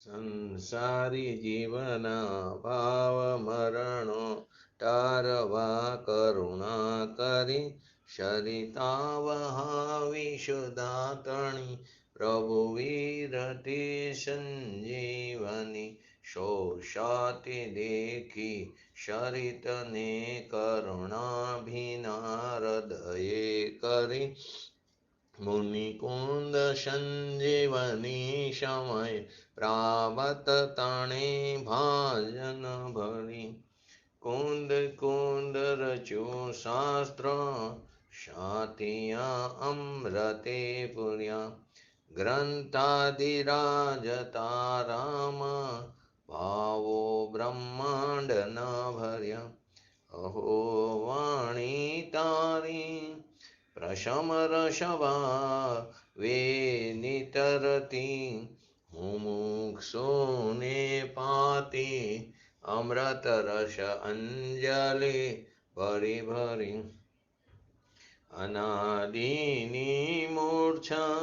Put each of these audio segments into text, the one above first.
સંસારી જીવના ભાવ મરણો તારવા કરુણા કરી સરિતા વહાવી સુદાતણી પ્રભુ વીરતી સંજીવની શોષાતી દેખી શરિતને કરુણાભિના હૃદયે કરી મુનિકુંદ સંજીવની સમય પ્રાવત તણે ભાજન ભરી કુંદ કુંદ રચ્યું શાસ્ત્ર સાતિયા અમૃતે પુર્યા ગ્રંથાધિરાજ તારામ ભાવો બ્રહ્માંડ ન ભર્યા અહો વાણી તારી પ્રશમ રસવા વેનિતરતી મુમુક્ષુને પાતી અમૃત રસ અંજલિ ભરી ભરી અનાદિની મૂર્છા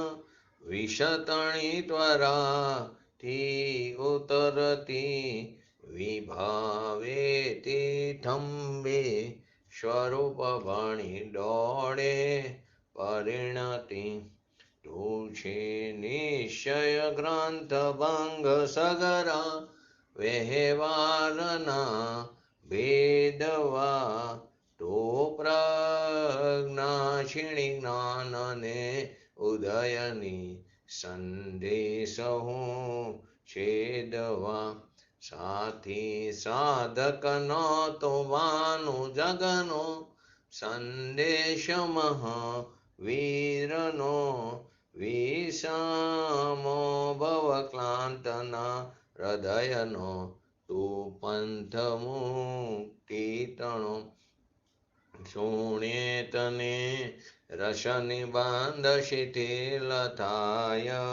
વિષતણી ત્વરાથી ઉતરતી વિભાવેતી થંભે સ્વરૂપ ભણી દોડે પરિણતિ તું છે નિશ્ચય ગ્રંથ ભંગ સગરા વ્યવહારના ભેદવા તો પ્રજ્ઞાક્ષિણી જ્ઞાનને ઉદયની સંદેશ હું છેદવા સાથી સાધકનો તો વાનો જગનો સંદેશ મહાવીરનો વિષમો ભવક્લાંતના હૃદયનો તું પંથ મુક્તિતણો સુણે તને રસનિબાંધ શિથિલ થાય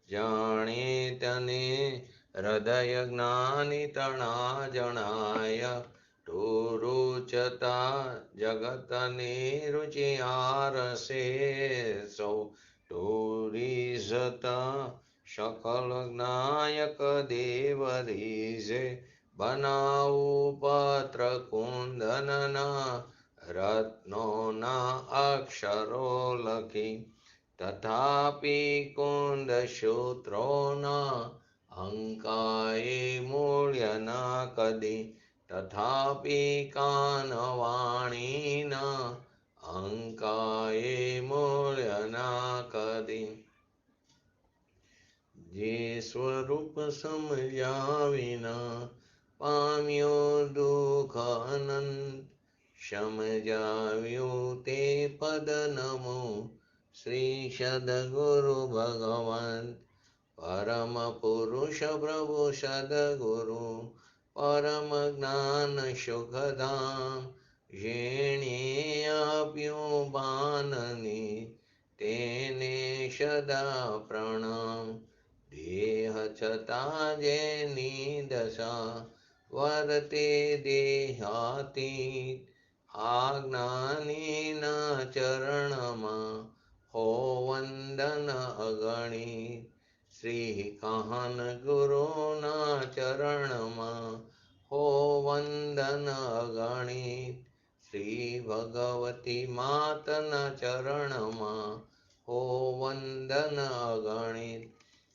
જાણે તને હૃદય જ્ઞાની તણા જણાય તું રૂચતા જગતની રુચિયારસે સૌ તું રીઝતા સકલ જ્ઞાયક દેવ રીઝે બનાવું પત્ર કુંદનના રત્નોના અક્ષરો લખી તથાપિ કુંદ સૂત્રોના અંકાએ મૂલ્ય ન કદી તથાપિ કાનવાણીના અંકાએ મૂલ્ય ન કદી જે સ્વરૂપ સમજ્યા વિના પામ્યો દુઃખ અનંત સમજાવ્યું તે પદ નમો શ્રી સદગુરુ ભગવંત પરમ પુરુષ પ્રભુ સદગુરુ પરમ જ્ઞાન સુખધામ જેણે આપ્યું બાનની તેને સદા પ્રણામ દેહ છતાં જેની દશા વર્તે દેહાતીત આજ્ઞાનીના ચરણમાં હો વંદન અગણિત શ્રી કાહન ગુરુના ચરણમાં હો વંદન અગણિત શ્રી ભગવતી માતના ચરણમાં હો વંદન અગણિત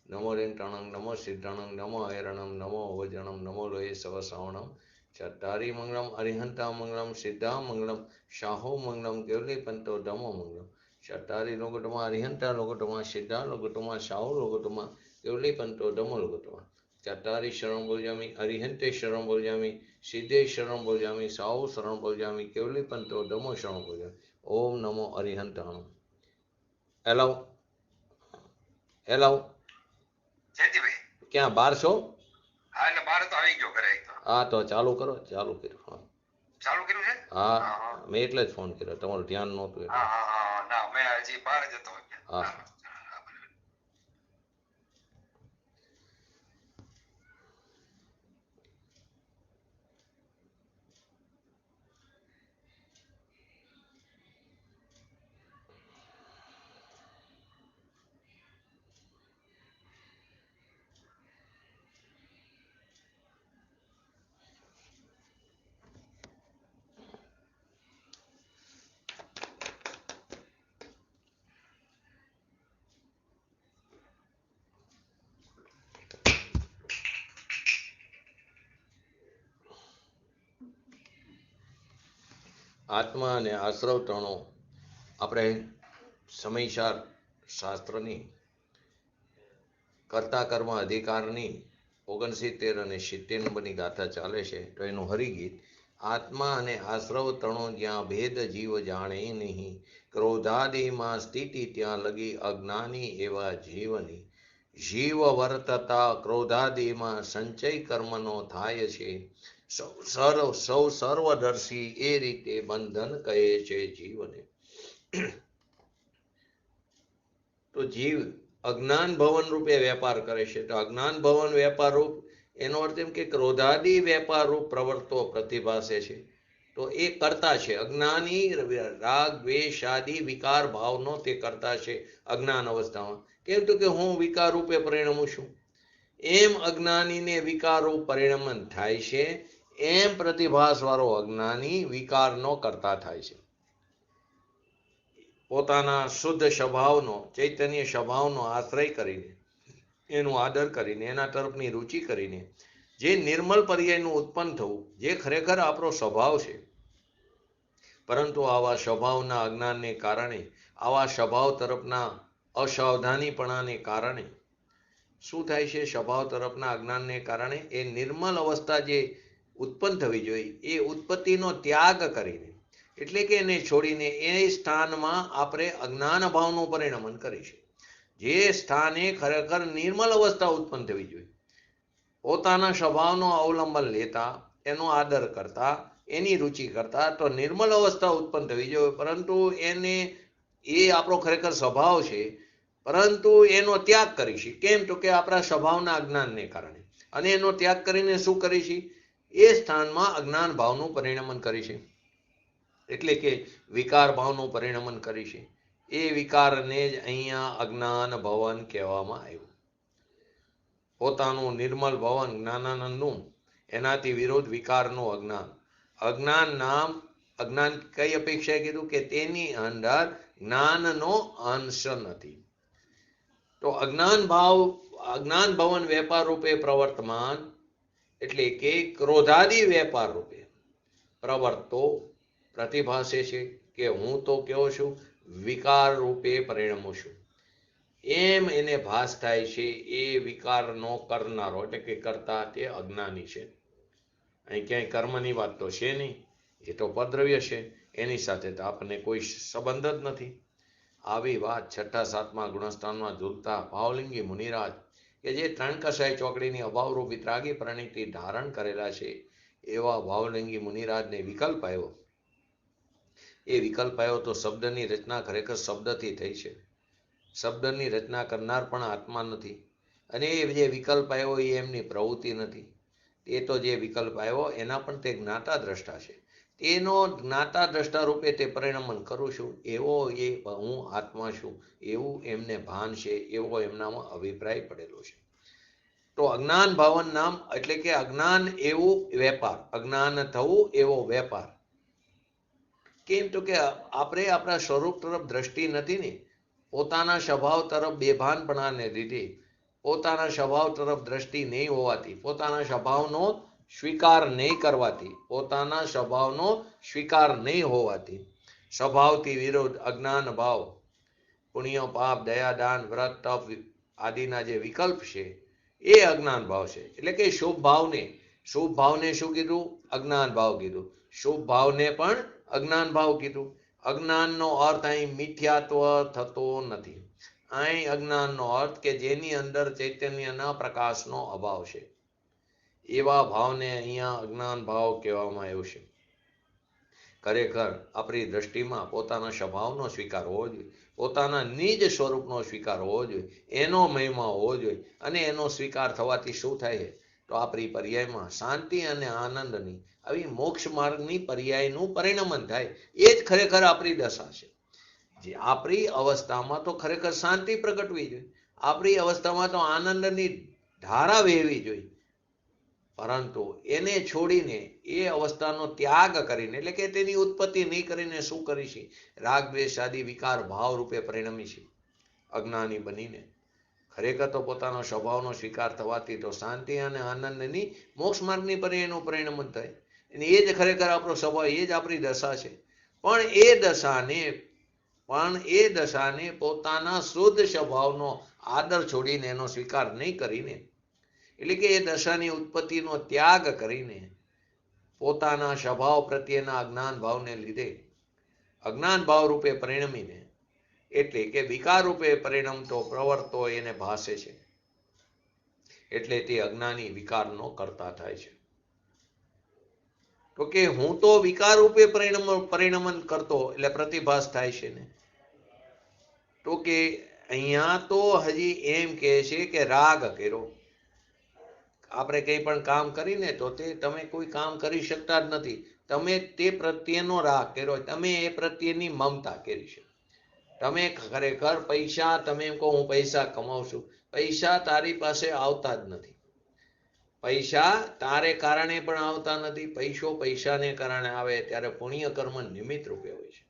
નમો રેન્ટાણં નમો સિદ્ધાણં નમો હૈરણં નમો વજ્રણં નમો લોહે સવસવણં ચત્તારી મંગલમ અરિહંતા મંગલમ સિદ્ધા મંગલમ શાહો મંગલમ કેવલી પંતો ધમો મંગલમ ચત્તારી લોકોટમાં અરિહંતા લોકોટમાં સિદ્ધા લોકોટમાં શાહો લોકોટમાં કેવલી પંતો ધમો લોકોટમાં ચત્તારી શરણ બોલજામી અરિહંતે શરણ બોલજામી સિદ્ધે શરણ બોલજામી શાહો શરણ બોલજામી કેવલી પંતો ધમો શરણ બોલજામી ઓમ નમો અરિહંતાણં એલાવ એલાવ ક્યાં બાર છો? હા એટલે બાર તો આવી ગયો ઘરે તો. હા તો ચાલુ કરો. ચાલુ કર્યું. હા ચાલુ કર્યું છે. હા મેં એટલે જ ફોન કર્યો, તમારું ધ્યાન નહોતું. હા હા હા ના મેં હજી બહાર જ હતો. હા આત્મા અને આશ્રવ ત્રણો આપણે સમયસાર શાસ્ત્રની કર્તા કર્મ અધિકારની 69 અને 70 નંબરની ગાથા ચાલે છે. તો એનું હરિગીત: આત્મા અને આશ્રવ ત્રણો જ્યાં ભેદ જીવ જાણે નહીં, ક્રોધાદિમાં સ્થિતિ ત્યાં લગી અજ્ઞાની એવા જીવની. જીવ વર્તતા ક્રોધાદિમાં સંચય કર્મનો થાય છે, સૌ સર્વદર્શી એ રીતે બંધન કહે છે જીવને. તો જીવ અજ્ઞાન ભવન રૂપે વેપાર કરે છે. તો અજ્ઞાન ભવન વેપાર રૂપ એનો અર્થ એમ કે ક્રોધાદિ વેપાર રૂપ પ્રવર્તો પ્રતિભાસે છે. તો એ કરતા છે. અજ્ઞાની રાગ દ્વેષ આદિ વિકાર ભાવનો તે કરતા છે અજ્ઞાન અવસ્થામાં. કેમ તો કે હું વિકાર રૂપે પરિણમું છું. એમ અજ્ઞાનીને વિકાર રૂપ પરિણમન થાય છે, એમ પ્રતિભાસ વાળો અજ્ઞાની વિકારનો કરતા થાય છે. પોતાના શુદ્ધ સ્વભાવનો, ચૈતન્ય સ્વભાવનો આશ્રય કરીને, એનું આદર કરીને, એના તરફની રુચિ કરીને જે નિર્મલ પર્યાયનું ઉત્પન્ન થવું, જે ખરેખર આપણો સ્વભાવ છે, પરંતુ આવા સ્વભાવના અજ્ઞાનને કારણે, આવા સ્વભાવ તરફના અસાવધાનીપણાને કારણે શું થાય છે? સ્વભાવ તરફના અજ્ઞાનને કારણે એ નિર્મલ અવસ્થા જે ઉત્પન્ન થવી જોઈએ એ ઉત્પત્તિનો ત્યાગ કરીને, એટલે કે એને છોડીને એ સ્થાનમાં આપણે અજ્ઞાન ભાવનું પરિણમન કરીશું. જે સ્થાને ખરેખર નિર્મલ અવસ્થા ઉત્પન્ન થવી જોઈએ, પોતાના સ્વભાવનો અવલંબન લેતા, એનો આદર કરતા, એની રુચિ કરતા તો નિર્મલ અવસ્થા ઉત્પન્ન થવી જોઈએ. પરંતુ એને એ આપણો ખરેખર સ્વભાવ છે, પરંતુ એનો ત્યાગ કરીશું. કેમ તો કે આપણા સ્વભાવના અજ્ઞાનને કારણે. અને એનો ત્યાગ કરીને શું કરીશું? એ સ્થાનમાં અજ્ઞાન ભાવનું પરિણમન કરીશું, એટલે કે વિકાર ભાવનું પરિણમન કરીશું. એ વિકારને જ અહીંયા અજ્ઞાન ભવન કહેવામાં આવ્યું. પોતાનું નિર્મલ ભવન જ્ઞાનાનંદનું, એનાથી વિરોધ વિકારનું અજ્ઞાન. અજ્ઞાન કઈ અપેક્ષાએ કીધું કે તેની અંદર જ્ઞાનનો અંશ નથી. તો અજ્ઞાન ભવન વેપાર રૂપે પ્રવર્તમાન, એટલે કે ક્રોધાદિ વેપાર રૂપે પ્રવર્તો પ્રતિભાસે છે કે હું તો કેવો છું? વિકાર રૂપે પરિણમું છું. એમ એને ભાસ થાય છે. એ વિકારનો કરનારો, એટલે કે કરતા તે અજ્ઞાની છે. અહીં ક્યાંય કર્મની વાત તો છે નહીં, એ તો પદ્રવ્ય છે, એની સાથે તો આપણને કોઈ સંબંધ જ નથી. આવી વાત 6-7મા ગુણસ્થાનમાં ઝૂલતા ભાવલિંગી મુનિરાજ, કે જે 3 કસાય ચોકડીની અભાવરૂપ વિતરાગી પ્રણિતિ ધારણ કરેલા છે, એવા ભાવલિંગી મુનિરાજને વિકલ્પ આવ્યો. એ વિકલ્પ આવ્યો તો શબ્દની રચના ખરેખર શબ્દથી થઈ છે. શબ્દની રચના કરનાર પણ આત્મા નથી, અને એ જે વિકલ્પ આવ્યો એ એમની પ્રવૃત્તિ નથી. એ તો જે વિકલ્પ આવ્યો એના પણ તે જ્ઞાતા દ્રષ્ટા છે. તેનો જ્ઞાતા દ્રષ્ટા રૂપે તે પરિણમન કરું છું, એવો એ હું આત્મા છું એવું એમને ભાન છે, એવો એમનામાં અભિપ્રાય પડેલો છે. તો અજ્ઞાન ભાવન નામ, એટલે કે અજ્ઞાન એવું વેપાર, અજ્ઞાન થવું એવો વેપાર. કેમ તો કે આપણે આપણા સ્વરૂપ તરફ દ્રષ્ટિ નથી ને, પોતાના સ્વભાવ તરફ બેભાનપણાને લીધે, પોતાના સ્વભાવ તરફ દ્રષ્ટિ નહીં હોવાથી, પોતાના સ્વભાવનો સ્વીકાર નહીં કરવાથી, પોતાના સ્વભાવનો સ્વીકાર નહીં હોવાથી, સ્વભાવથી વિરોધ અજ્ઞાન ભાવ, પુણ્ય પાપ દયા દાન વ્રત તપ આદિના જે વિકલ્પ છે એ અજ્ઞાન ભાવ છે. એટલે કે શુભ ભાવને શું કીધું? અજ્ઞાન ભાવ કીધું. શુભ ભાવને પણ અજ્ઞાન ભાવ કીધું. અજ્ઞાનનો અર્થ અહીં મિથ્યાત્વ થતો નથી. અહીં અજ્ઞાનનો અર્થ કે જેની અંદર ચૈતન્યના પ્રકાશનો અભાવ છે, એવા ભાવને અહીંયા અજ્ઞાન ભાવ કહેવામાં આવ્યું છે. ખરેખર આપણી દ્રષ્ટિમાં પોતાના સ્વભાવનો સ્વીકાર હોવો જોઈએ, પોતાના નિજ સ્વરૂપનો સ્વીકાર હોવો જોઈએ, એનો મહિમા હોવો જોઈએ. અને એનો સ્વીકાર થવાથી શું થાય છે? તો આપણી પર્યાયમાં શાંતિ અને આનંદની, આવી મોક્ષ માર્ગની પર્યાયનું પરિણમન થાય. એ જ ખરેખર આપણી દશા છે. જે આપણી અવસ્થામાં તો ખરેખર શાંતિ પ્રગટવી જોઈએ, આપણી અવસ્થામાં તો આનંદની ધારા વહેવી જોઈએ. પરંતુ એને છોડીને, એ અવસ્થાનો ત્યાગ કરીને, એટલે કે તેની ઉત્પત્તિ નહીં કરીને શું કરીશી? રાગ દ્વેષ આદિ વિકાર ભાવ રૂપે પરિણમીશી અજ્ઞાની બનીને. ખરેખર તો પોતાનો સ્વભાવનો સ્વીકાર થવાથી તો શાંતિ અને આનંદની મોક્ષ માર્ગની પર્યાયનું પરિણમન થાય. અને એ જ ખરેખર આપણો સ્વભાવ, એ જ આપણી દશા છે. પણ એ દશાને પોતાના શુદ્ધ સ્વભાવનો આદર છોડીને એનો સ્વીકાર નહીં કરીને, એટલે કે એ દશાની ઉત્પત્તિનો ત્યાગ કરીને પોતાના સ્વભાવ પ્રત્યેના અજ્ઞાન ભાવને લીધે અજ્ઞાન ભાવ રૂપે પરિણમીને, એટલે કે વિકાર રૂપે પરિણમતો પ્રવર્તો એને ભાસે છે, એટલે તે અજ્ઞાની વિકારનો કરતા થાય છે. તો કે હું તો વિકાર રૂપે પરિણમન કરતો એટલે પ્રતિભાસ થાય છે ને. તો કે અહીંયા તો હજી એમ કહે છે કે રાગ કર્યો. આપણે કંઈ પણ કામ કરીને તો તે તમે કોઈ કામ કરી શકતા જ નથી, તમે તે પ્રત્યેનો રાગ કર્યો, તમે એ પ્રત્યેની મમતા કરી છે. તમે ખરેખર પૈસા, તમે એમ કહો હું પૈસા કમાઉં છું, પૈસા તારી પાસે આવતા જ નથી. પૈસા તારે કારણે પણ આવતા નથી. પૈસાને કારણે આવે ત્યારે પુણ્ય કર્મ નિમિત્ત રૂપે હોય છે.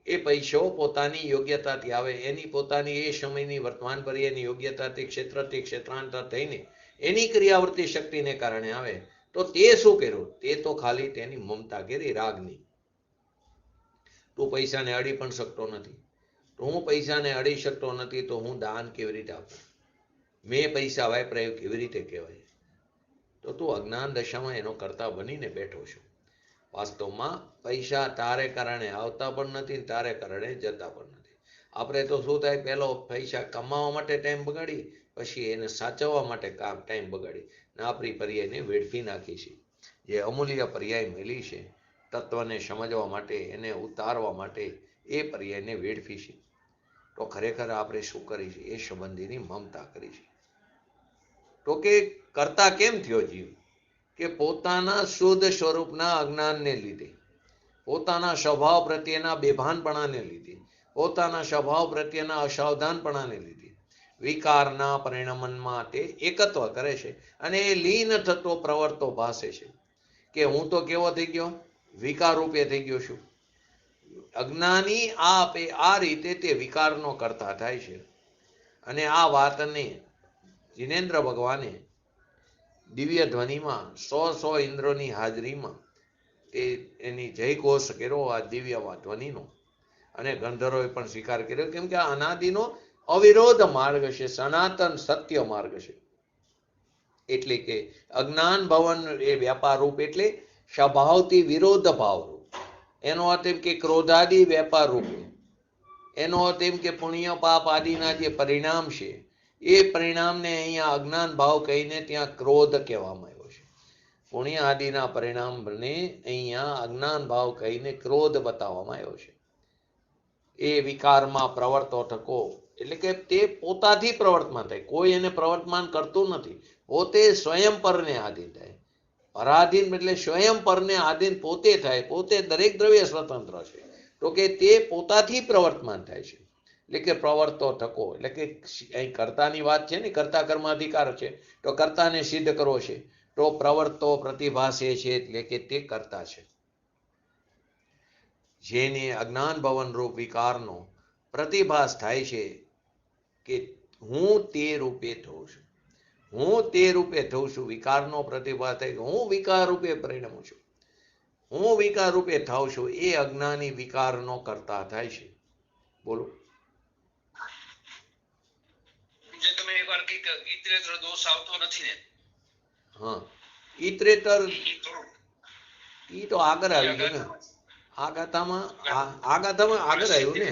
એ પૈસો પોતાની યોગ્યતાથી આવે, એની પોતાની એ સમયની વર્તમાન પરી એની યોગ્યતાથી ક્ષેત્રથી ક્ષેત્રાંતર થઈને એની ક્રિયાવર્તી શક્તિને કારણે આવે. તો તે શું કર્યું? તે તો ખાલી તેની મમતા કરી, રાગની. તું પૈસાને અડી પણ શકતો નથી, તો હું પૈસાને અડી શકતો નથી તો હું દાન કેવી રીતે આપું, મેં પૈસા વાપરાયું કેવી રીતે કહેવાય? તો તું અજ્ઞાન દશામાં એનો કરતા બનીને બેઠો છું. વાસ્તવમાં પૈસા તારે કારણે આવતા પણ નથી, તારે કારણે જતા પણ નથી. આપણે તો શું થાય, પહેલો પૈસા કમાવા માટે ટાઈમ બગાડી, પછી એને સાચવવા માટે ટાઈમ બગાડી ને આપણી પર્યાયને વેડફી નાખી છે. જે અમૂલ્ય પર્યાય મળી છે તત્વને સમજવા માટે, એને ઉતારવા માટે, એ પર્યાયને વેડફી છે. તો ખરેખર આપણે શું કરી છે? એ સંબંધીની મમતા કરી છે. તો કે કરતા કેમ થયો જીવ? કે પોતાના શુદ્ધ સ્વરૂપના અજ્ઞાનને લીધે, પોતાના સ્વભાવ પ્રત્યેના બેભાનપણાને લીધે, પોતાના સ્વભાવ પ્રત્યેના અસાવધાનપણાને લીધે વિકારના પરિણમનમાં તે એકત્વ કરે છે અને એ લીન થતો પ્રવર્તો ભાસે છે. કે હું તો કેવો થઈ ગયો? વિકાર રૂપે થઈ ગયો છું. અજ્ઞાની આ રીતે તે વિકારનો કરતા થાય છે. અને આ વાતને જિનેન્દ્ર ભગવાને દિવ્ય ધ્વનિમાં 100 ઇન્દ્રોની હાજરીમાં તે એની જયઘોષ કર્યો આ દિવ્ય ધ્વનિનો, અને ગંધર્વોએ પણ સ્વીકાર કર્યો. કેમ કે આ અનાદિનો અવિરોધ માર્ગ છે, સનાતન સત્ય માર્ગ છે. એટલે કે અજ્ઞાન ભવન એ વ્યાપાર રૂપ એટલે સ્વભાવથી વિરોધ ભાવ રૂપ. એનો અર્થ એમ કે ક્રોધાદિ વેપાર રૂપે, એનો અર્થ એમ કે પુણ્ય પાપ આદિના જે પરિણામ છે એ પરિણામને અહીંયા અજ્ઞાન ભાવ કહીને ત્યાં ક્રોધ કહેવામાં આવ્યો છે. પુણ્ય આદિના પરિણામને અહીંયા અજ્ઞાન ભાવ કહીને ક્રોધ બતાવવામાં આવ્યો છે. એ વિકારમાં પ્રવર્તો થકો, એટલે કે તે પોતાથી પ્રવર્તમાન થાય, કોઈ એને પ્રવર્તમાન કરતું નથી. પોતે સ્વયં પરને આધીન થાય. પરાધીન એટલે સ્વયં પરને આધીન પોતે થાય. પોતે દરેક દ્રવ્ય સ્વતંત્ર છે. તો કે તે પોતાથી પ્રવર્તમાન થાય છે. એટલે કે પ્રવર્તો થકો, એટલે કે અહીં કર્તાની વાત છે ને, કર્તા કર્માધિકાર છે, તો કર્તાને સિદ્ધ કરવો છે. તો પ્રવર્તો પ્રતિભાસે છે, એટલે કે તે કર્તા છે. જેને અજ્ઞાન ભવન રૂપ વિકારનો પ્રતિભાસ થાય છે કે હું તે રૂપે થઉં છું, હું તે રૂપે થઉં છું. વિકારનો પ્રતિભાસ થાય કે હું વિકાર રૂપે પરિણમું છું, હું વિકાર રૂપે થાઉં છું. એ અજ્ઞાની વિકારનો કરતા થાય છે. બોલો. દોષ આવતો નથી ને? હા, ઈતરેતર ઈ તો આગળ આવી ગયું ને, આગાથામાં આગળ આવ્યું ને.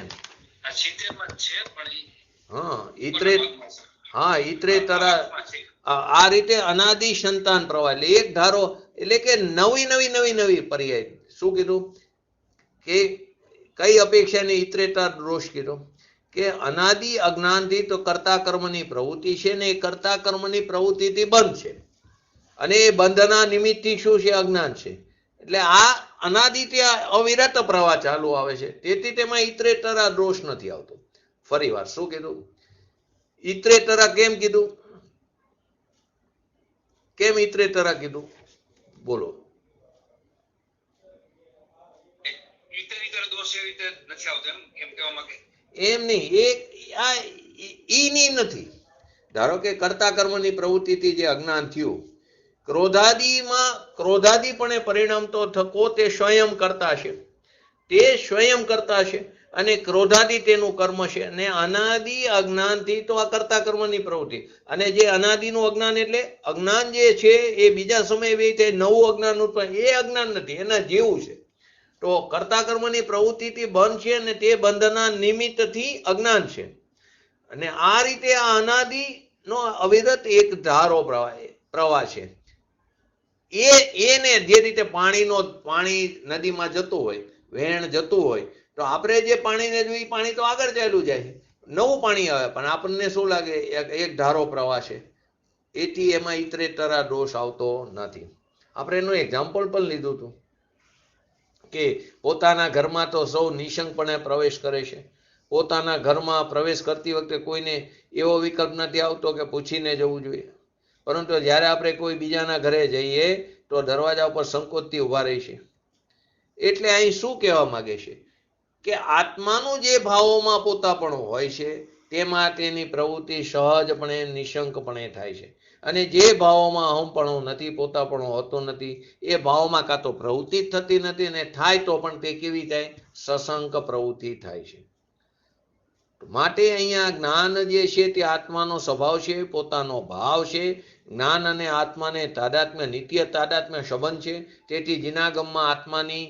હા, ઈતરેતર આ રીતે અનાદિ સંતાન પ્રવાહ, એટલે એક ધારો, એટલે કે નવી પર્યાય. શું કીધું? કે કઈ અપેક્ષાને ઈતરેતર દોષ કીધો? કે અનાદિ અજ્ઞાનથી તો કર્તા કર્મની પ્રવૃત્તિ છે ને, એ કર્તા કર્મની પ્રવૃત્તિથી બંધ છે, અને એ બંધના નિમિત્તથી શું છે? અજ્ઞાન છે. એટલે આ અનાદિથી અવિરત પ્રવાહ ચાલુ આવે છે. તેથી તેમાં ઈતરેતરા દોષ નથી આવતો. ફરી વાર શું કીધું? ઈતરેતરા કેમ કીધું? કેમ ઈતરેતરા કીધું? બોલો. એમ નહીં, ઈ નથી. ધારો કે કર્તા કર્મની પ્રવૃત્તિથી જે અજ્ઞાન થયું, ક્રોધાદિપણે પરિણામતો થકો તે સ્વયં કરતા છે. તે સ્વયં કરતા છે અને ક્રોધાદી તેનું કર્મ છે. અને અનાદિ અજ્ઞાનથી તો આ કરતા કર્મની પ્રવૃત્તિ. અને જે અનાદિનું અજ્ઞાન એટલે અજ્ઞાન જે છે એ બીજા સમયે બે થાય નવું અજ્ઞાન ઉત્પન્ન, એ અજ્ઞાન નથી, એના જેવું છે. તો કર્તા કર્મની પ્રવૃત્તિથી બંધ છે અને તે બંધના નિમિત્તથી અજ્ઞાન છે. અને આ રીતે આ અનાદિ નો અવિરત એક ધારો પ્રવાહ છે. એને જે રીતે પાણી નદીમાં જતું હોય, વહેણ જતું હોય, તો આપણે જે પાણીને જોઈએ પાણી તો આગળ ચાલ્યું જાય છે, નવું પાણી આવે, પણ આપણને શું લાગે એક ધારો પ્રવાહ છે, એથી એમાં ઇતરેતરા દોષ આવતો નથી. આપણે એનું એક્ઝામ્પલ પણ લીધું હતું કે પોતાના ઘરમાં તો સૌ નિશંકપણે પ્રવેશ કરે છે. પોતાના ઘરમાં પ્રવેશ કરતી વખતે કોઈને એવો વિકલ્પ નથી આવતો કે પૂછીને જવું જોઈએ. પરંતુ જ્યારે આપણે કોઈ બીજાના ઘરે જઈએ તો દરવાજા ઉપર સંકોચથી ઊભા રહી છે. એટલે અહીં શું કહેવા માંગે છે કે આત્માનું જે ભાવોમાં પોતાપણું હોય છે તેમાં તેની પ્રવૃત્તિ સહજપણે નિશંકપણે થાય છે. અને જે ભાવોમાં અહમપણું નથી, પોતાપણું હોતું નથી, એ ભાવોમાં કાં તો પ્રવૃત્તિ જ થતી નથી, અને થાય તો પણ તે કેવી થાય? સશંક પ્રવૃત્તિ થાય છે. માટે અહીંયા જ્ઞાન જે છે તે આત્માનો સ્વભાવ છે, પોતાનો ભાવ છે. જ્ઞાન અને આત્માને તાદાત્મ્ય, નિત્ય તાદાત્મ્ય સંબંધ છે. તેથી જીનાગમમાં આત્માની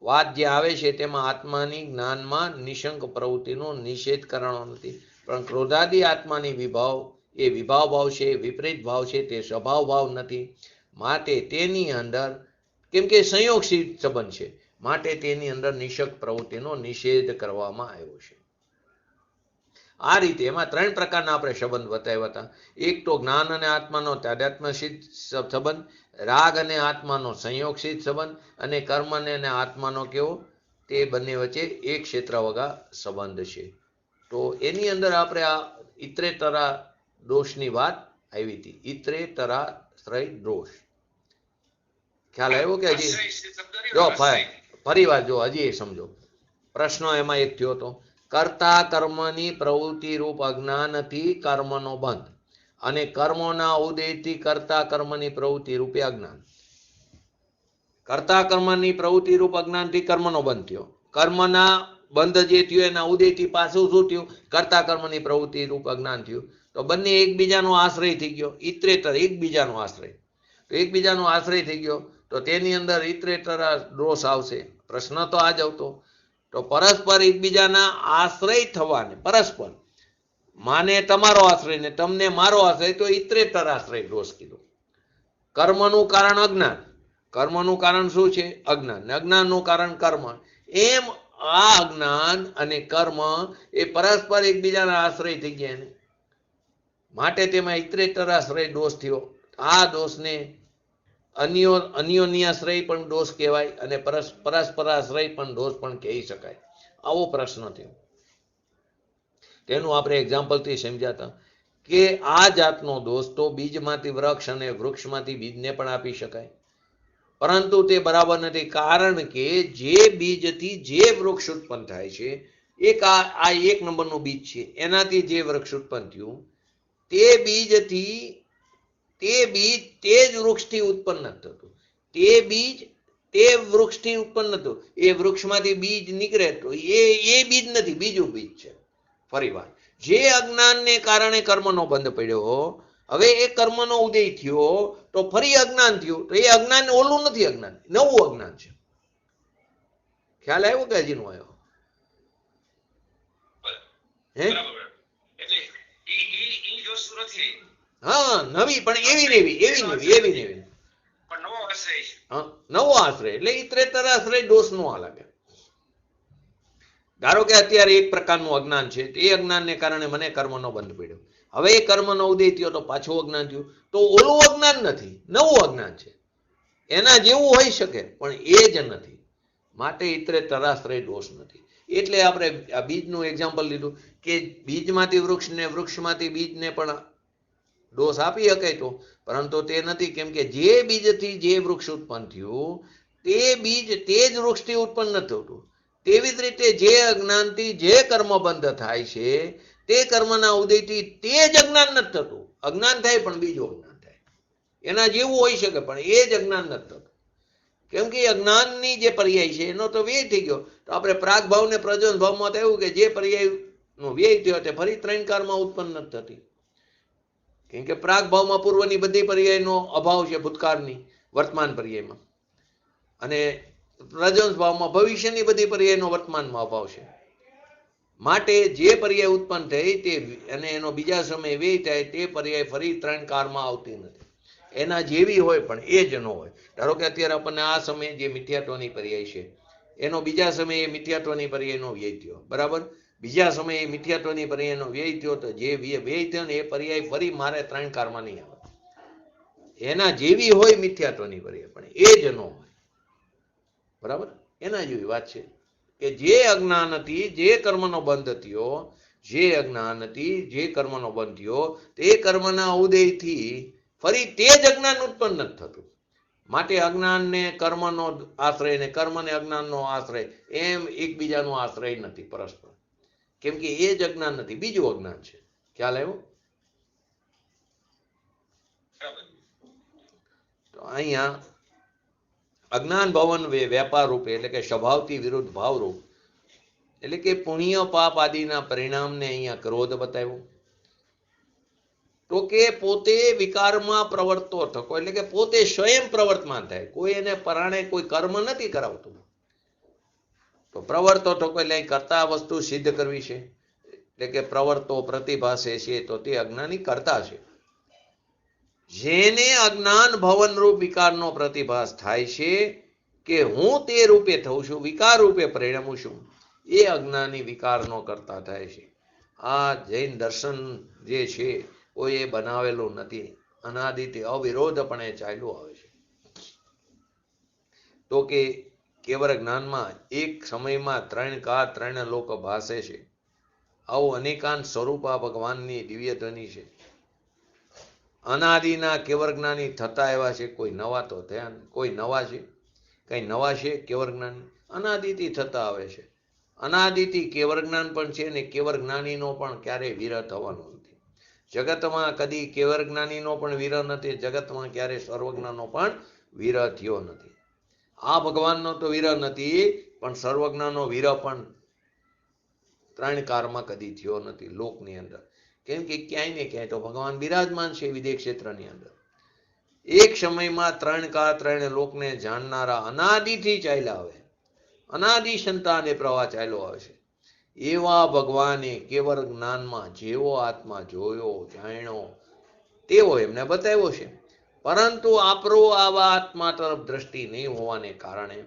વાત જે આવે છે તેમાં આત્માની જ્ઞાનમાં નિશંક પ્રવૃત્તિનો નિષેધ કરવાનો નથી, પણ ક્રોધાદી આત્માની વિભાવ એ વિભાવ ભાવ છે, વિપરીત ભાવ છે, તે સ્વભાવ ભાવ નથી. માટે તેની અંદર, કેમ કે સંયોગસિદ્ધ સંબંધ છે, માટે તેની અંદર નિષક પ્રવૃત્તિનો નિષેધ કરવામાં આવ્યો છે. આ રીતે એમાં ત્રણ પ્રકારના આપણે સંબંધ બતાવ્યા હતા. એક તો જ્ઞાન અને આત્માનો તાદાત્મ્ય સિદ્ધ સંબંધ, રાગ અને આત્માનો સંયોગ સિદ્ધ સંબંધ, અને કર્મ અને આત્માનો કેવો? તે બંને વચ્ચે એક ક્ષેત્ર વગા સંબંધ છે. તો એની અંદર આપણે આ ઇતરેતરા દોષની વાત આવી હતી. ઇતરેતરાશ્રય દોષ ખ્યાલ આવ્યો કે હજી? જો ફરી વાર જો હજી સમજો પ્રશ્ન એમાં એક થયો હતો. કર્તા કર્મની પ્રવૃત્તિ રૂપ અજ્ઞાનથી કર્મનો બંધ, અને કર્મોના ઉદયથી કર્તા કર્મની પ્રવૃત્તિ રૂપે અજ્ઞાન. કર્તા કર્મની પ્રવૃત્તિ રૂપ અજ્ઞાનથી કર્મનો બંધ થયો. કર્મના બંધ જે થયો એના ઉદયથી પાછું શું થયું? કર્તા કર્મની પ્રવૃત્તિ રૂપ અજ્ઞાન થયું. તો બંને એકબીજાનો આશ્રય થઈ ગયો. ઇતરેતર એકબીજાનો આશ્રય, તો એકબીજાનો આશ્રય થઈ ગયો તો તેની અંદર ઇતરેતરા દોષ આવશે. પ્રશ્ન તો આ જ આવતો. તો પરસ્પર એકબીજાના આશ્રય થવાને, પરસ્પર માને તમારો આશ્રય ને તમને મારો આશ્રય, તો ઇતરેતર આશ્રય દોષ કીધો. કર્મનું કારણ અજ્ઞાન, કર્મનું કારણ શું છે? અજ્ઞાન. અજ્ઞાનનું કારણ કર્મ. એમ આ અજ્ઞાન અને કર્મ એ પરસ્પર એકબીજાના આશ્રય થઈ ગયા ને માટે તેમાં ઇતરેતર આશ્રય દોષ થયો. આ દોષને અન્યોન્યાશ્રય પણ દોષ કહેવાય અને પરસ્પરાશ્રય પણ દોષ પણ કહી શકાય. આવો પ્રશ્ન થયો. તેનું આપણે એક્ઝામ્પલથી સમજાતા કે આ જાતનો દોષ તો બીજમાંથી વૃક્ષ અને વૃક્ષમાંથી બીજને પણ આપી શકાય, પરંતુ તે બરાબર નથી. કારણ કે જે બીજથી જે વૃક્ષ ઉત્પન્ન થાય છે, આ એક નંબરનું બીજ છે, એનાથી જે વૃક્ષ ઉત્પન્ન થયું તે બીજથી તે જ વૃક્ષથી ઉત્પન્ન નથી થતું. તે બીજ તે વૃક્ષથી ઉત્પન્ન થતું. એ વૃક્ષમાંથી બીજ નીકળે તો એ બીજ નથી, બીજું બીજ છે. ફરી વાર, જે અજ્ઞાનને કારણે કર્મનો બંધ પડ્યો, હવે એ કર્મનો ઉદય થયો તો ફરી અજ્ઞાન થયું, તો એ અજ્ઞાન ઓલું નથી, અજ્ઞાન નવું અજ્ઞાન છે. ખ્યાલ આવ્યો કે હજી નો આવ્યો? હે? હા, નવી પણ એવી નેવી નવો આશ્રય એટલે ઇતરેતર આશ્રય દોષ નો લાગે. ધારો કે અત્યારે એક પ્રકારનું અજ્ઞાન છે, એ અજ્ઞાનને કારણે મને કર્મનો બંધ પડ્યો. હવે એ કર્મનો ઉદય થયો તો પાછું અજ્ઞાન થયું, તો ઓલું અજ્ઞાન નથી, નવું અજ્ઞાન છે. એના જેવું હોઈ શકે પણ એ જ નથી. માટે ઇતરેતરાશ્રય દોષ નથી. એટલે આપણે આ બીજનું એક્ઝામ્પલ લીધું કે બીજમાંથી વૃક્ષને, વૃક્ષમાંથી બીજને પણ દોષ આપી શકાય તો, પરંતુ તે નથી. કેમ કે જે બીજથી જે વૃક્ષ ઉત્પન્ન થયું તે બીજ તે જ વૃક્ષથી ઉત્પન્ન નથી થતું. તેવી જ રીતે જે અજ્ઞાનથી જે કર્મ બંધ થાય છે તે કર્મના ઉદયથી તે જ અજ્ઞાન નથી થતું. અજ્ઞાન થાય પણ બીજું અજ્ઞાન થાય, એના જેવું હોઈ શકે પણ એ જ અજ્ઞાન નથી થતું. કેમ કે અજ્ઞાનની જે પર્યાય છે એનો તો વ્યય થઈ ગયો. તો આપણે પ્રાગ ભાવ ને પ્રજ્વલ ભાવમાં તો એવું કે જે પર્યાય નો વ્યય થયો તે ફરી 3 કાળમાં ઉત્પન્ન નથી થતી. કેમ કે પ્રાગ ભાવમાં પૂર્વની બધી પર્યાયનો અભાવ છે, ભૂતકાળની વર્તમાન પર્યાયમાં, અને પ્રજ્વલ ભાવમાં ભવિષ્યની બધી પર્યાયનો વર્તમાનમાં અભાવ છે. માટે જે પર્યાય ઉત્પન્ન થઈ તે અને એનો બીજા સમયે વ્યય થાય તે પર્યાય ફરી 3 કાળમાં આવતી નથી. એના જેવી હોય પણ એ જ ન હોય. ધારો કે અત્યારે આપણને આ સમયે જે મિથ્યાત્વની પર્યાય છે એનો બીજા સમયે મિથ્યાત્વની પર્યાયનો વ્યય થયો, બરાબર. બીજા સમયે મિથ્યાત્વની પર્યાયનો વ્યય થયો તો જે વ્યય થયો ને એ પર્યાય ફરી મારે 3 કાળમાં નહીં આવે. એના જેવી હોય મિથ્યાત્વની પર્યાય પણ એ જ ન હોય, બરાબર. એના જેવી વાત છે કે જે અજ્ઞાન હતી, જે કર્મનો બંધ થયો, જે અજ્ઞાન હતી, જે કર્મનો બંધ થયો, તે કર્મના ઉદયથી ફરી તે જ અજ્ઞાન ઉત્પન્ન નથી થતું. માટે અજ્ઞાનને કર્મનો આશ્રય ને કર્મને અજ્ઞાનનો આશ્રય એમ એકબીજાનો આશ્રય નથી પરસ્પર. કેમ કે એ જ અજ્ઞાન નથી, બીજું અજ્ઞાન છે. ખ્યાલ આવ્યો? તો અહીંયા અજ્ઞાન ભવન વ્યાપાર રૂપે એટલે કે સ્વભાવથી વિરુદ્ધ ભાવરૂપ એટલે કે પુણ્ય પાપ આદિના પરિણામને અહીંયા ક્રોધ બતાવ્યો. તો કે પોતે વિકારમાં પ્રવર્તો થકો એટલે કે પોતે સ્વયં પ્રવર્તમાન થાય, કોઈ એને પરાણે કોઈ કર્મ નથી કરાવતું. તો પ્રવર્તો થકો એટલે અહીં કરતા વસ્તુ સિદ્ધ કરવી છે એટલે કે પ્રવર્તો પ્રતિભાસે છે તો તે અજ્ઞાની કરતા છે. જેને અજ્ઞાન ભવન રૂપ વિકારનો પ્રતિભાસ થાય છે કે હું તે રૂપે થઉં છું, વિકાર રૂપે પરિણમું છું, એ અજ્ઞાની વિકારનો કરતા થાય છે. આ જૈન દર્શન જે છે કોઈ એ બનાવેલું નથી, અનાદિથી અવિરોધપણે ચાલ્યું આવે છે. તો કે કેવળ જ્ઞાનમાં એક સમયમાં 3 કાળ 3 લોક ભાસે છે. આવું અનેકાંત સ્વરૂપ આ ભગવાનની દિવ્ય ધ્વનિ છે. અનાદિના કેવળ જ્ઞાની થતા એવા છે, કોઈ નવા તો થયા, કોઈ નવા છે, કઈ નવા છે કેવળ જ્ઞાની? અનાદિથી થતા આવે છે. અનાદિથી કેવળ જ્ઞાન પણ છે ને કેવળ જ્ઞાનીનો પણ ક્યારેય વિરહ થવાનો નથી. જગતમાં કદી કેવળ જ્ઞાનીનો પણ વિરહ નથી, જગતમાં ક્યારેય સર્વજ્ઞનો પણ વિરહ થયો નથી. આ ભગવાનનો તો વિરહ નથી, પણ સર્વજ્ઞનો વિરહ પણ 3 કાળમાં કદી થયો નથી લોકની અંદર. કેમ કે ક્યાંય ને ક્યાંય તો ભગવાન બિરાજમાન છે વિદેહ ક્ષેત્રની અંદર. એક સમયમાં 3 કાળ 3 લોકને જાણનારા અનાદિથી ચાલ્યા આવે, અનાદિ સંતાને પ્રવાહ ચાલ્યો આવે છે. એવા ભગવાને કેવળ જ્ઞાનમાં જેવો આત્મા જોયો જાણ્યો તેવો એમને બતાવ્યો છે. પરંતુ આપણો આવા આત્મા તરફ દ્રષ્ટિ નહીં હોવાને કારણે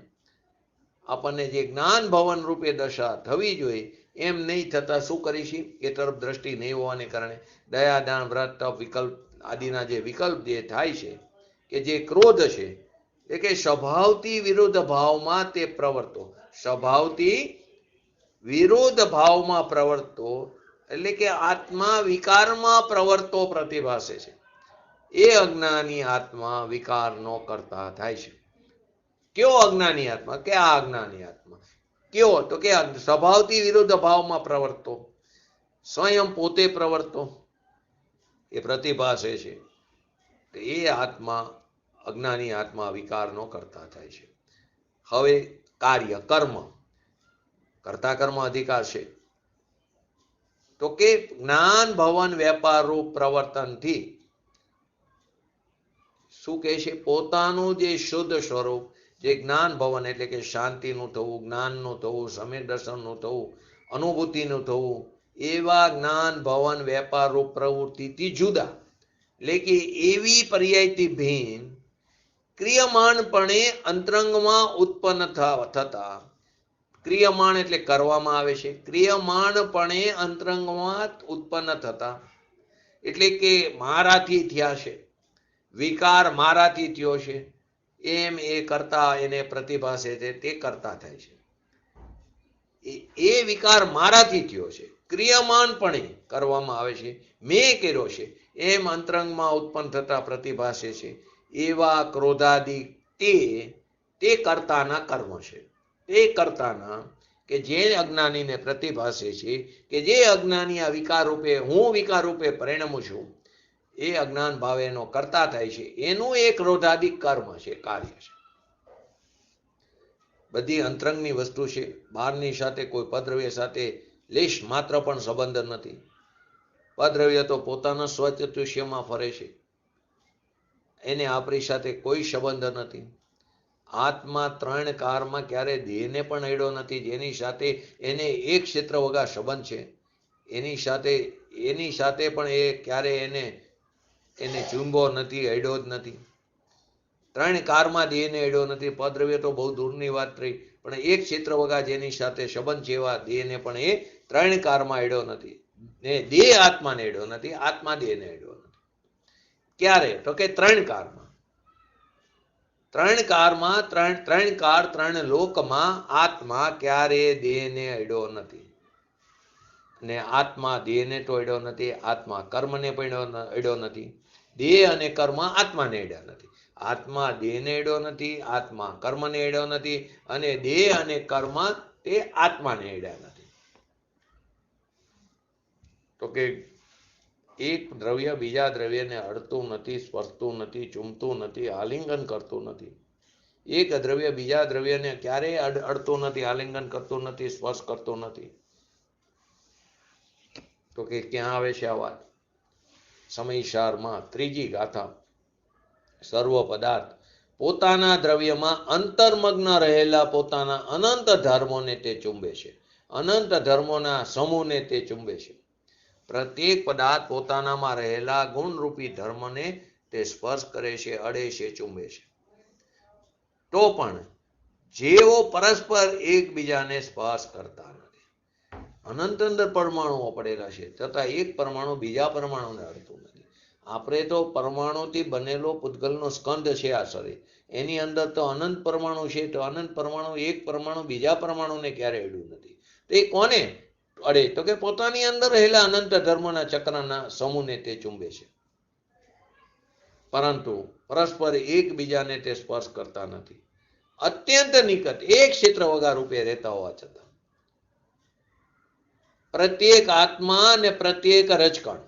આપણને જે જ્ઞાન ભવન રૂપે દશા થવી જોઈએ એમ નહીં થતા શું કરીશું? એ તરફ દ્રષ્ટિ નહીં હોવાને કારણે દયા દાન વ્રત તપ વિકલ્પ આદિના જે વિકલ્પ જે થાય છે કે જે ક્રોધ છે એ કે સ્વભાવથી વિરુદ્ધ ભાવમાં તે પ્રવર્તો, સ્વભાવથી વિરુદ્ધ ભાવમાં પ્રવર્તો એટલે કે આત્મા વિકારમાં પ્રવર્તો પ્રતિભાસે છે. એ અજ્ઞાની આત્મા વિકારનો કરતા થાય છે. કયો અજ્ઞાની આત્મા? કે આ અજ્ઞાની આત્મા કયો? તો કે સ્વભાવથી વિરુદ્ધ ભાવમાં પ્રવર્તો, સ્વયં પોતે પ્રવર્તો એ પ્રતિભાસે છે. એ આત્મા અજ્ઞાની આત્મા વિકારનો કરતા થાય છે. હવે કાર્ય કર્મ કરતા કર્મ અધિકાર છે. તો કે જ્ઞાન ભવન વ્યાપાર રૂપ પ્રવર્તનથી શું કહે છે? પોતાનું જે શુદ્ધ સ્વરૂપ, જે જ્ઞાન ભવન એટલે કે શાંતિનું થવું, જ્ઞાનનું થવું, સમ્યક દર્શનનું થવું, અનુભૂતિનું થવું, એવા જ્ઞાન ભવન વ્યાપાર રૂપ પ્રવૃત્તિથી જુદા એટલે કે એવી પર્યાયથી ભિન્ન ક્રિયમાણપણે અંતરંગમાં ઉત્પન્ન થતા, ક્રિયમાણ એટલે કરવામાં આવે છે, ક્રિયમાણપણે અંતરંગમાં ઉત્પન્ન થતા એટલે કે મારાથી થયા છે, વિકાર મારાથી થયો છે એમ એ કરતા એને પ્રતિભાસે છે તે કરતા થાય છે. એ વિકાર મારાથી થયો છે, ક્રિયમાણપણે કરવામાં આવે છે, મેં કર્યો છે એમ અંતરંગમાં ઉત્પન્ન થતા પ્રતિભાસે છે. એવા ક્રોધાદિ તે કર્તાના કર્મ છે. તે કર્તાના કે જે અજ્ઞાનીને પ્રતિભાસે છે કે જે અજ્ઞાની આ વિકાર રૂપે હું વિકાર રૂપે પરિણમું છું એ અજ્ઞાન ભાવેનો કરતા થાય છે, એનું એક ક્રોધાદિક કર્મ છે, કાર્ય છે. બધી અંતરંગની વસ્તુ છે. બહારની સાથે કોઈ પદ્રવ્ય સાથે લેશ માત્ર પણ સંબંધ નથી. પદ્રવ્ય તો પોતાના સ્વચતુષ્યમાં ફરે છે, એને આપણી સાથે કોઈ સંબંધ નથી. આત્મા ત્રણ કારમાં ક્યારે દેહને પણ અડ્યો નથી. જેની સાથે એને એક ક્ષેત્ર વગા સંબંધ છે, એની સાથે પણ એ ક્યારે એને ચૂંબો નથી, અડ્યો જ નથી. ત્રણ કારમાં દેહને અડ્યો નથી. પદ્રવ્ય તો બહુ દૂરની વાત રહી, પણ એક ક્ષેત્ર વગા જેની સાથે સંબંધ છે એવા દેહને પણ એ ત્રણ કારમાં અડ્યો નથી. ને દેહ આત્માને અડ્યો નથી, આત્મા દેહને અડ્યો નથી. ક્યારે? તો કે ત્રણ કારમાં. ત્રણ કાર ત્રણ લોકમાં આત્મા ક્યારે દેહને અડ્યો નથી. ને આત્મા દેહને તો અડ્યો નથી, આત્મા કર્મને પણ અડ્યો નથી. દેહ અને કર્મ આત્માને અડ્યા નથી. આત્મા દેહને અડ્યો નથી, આત્મા કર્મને અડ્યો નથી, અને દેહ અને કર્મ તે આત્માને અડ્યા નથી. તો કે એક દ્રવ્ય બીજા દ્રવ્યને અડતું નથી, સ્પર્શતું નથી, ચૂમતું નથી, આલિંગન કરતું નથી. એક દ્રવ્ય બીજા દ્રવ્યને ક્યારેય અડતું નથી, આલિંગન કરતું નથી, સ્પર્શ કરતું નથી. તો કે ક્યાં આવે છે આ વાત? સમયસારમાં ત્રીજી ગાથા. સર્વ પદાર્થ પોતાના દ્રવ્યમાં અંતર્મગ્ન રહેલા પોતાના અનંત ધર્મોને તે ચુંબે છે, અનંત ધર્મોના સમૂહને તે ચુંબે છે. પ્રત્યેક પદાર્થ પોતાનામાં રહેલા ગુણરૂપી ધર્મને તે સ્પર્શ કરે છે, અડે છે, ચુંબે છે. તો પણ જેઓ પરસ્પર એકબીજાને સ્પર્શ કરતા નથી. અનંત અંદર પરમાણુઓ પડેલા છે, છતાં એક પરમાણુ બીજા પરમાણુને અડતું નથી. આપણે તો પરમાણુથી બનેલો પૂતગલનો સ્કંદ છે આ શરીર, એની અંદર તો અનંત પરમાણુ છે. તો અનંત પરમાણુ એક પરમાણુ બીજા પરમાણુને ક્યારે અડ્યું નથી. તો એ કોને અડે? તો કે પોતાની અંદર રહેલા અનંત ધર્મના ચક્રના સમૂહને તે ચુંબે છે, પરંતુ પરસ્પર એકબીજાને તે સ્પર્શ કરતા નથી. અત્યંત નિકટ એક ક્ષેત્ર વગા રૂપે રહેતા હોવા છતાં પ્રત્યેક આત્મા અને પ્રત્યેક રજકણ,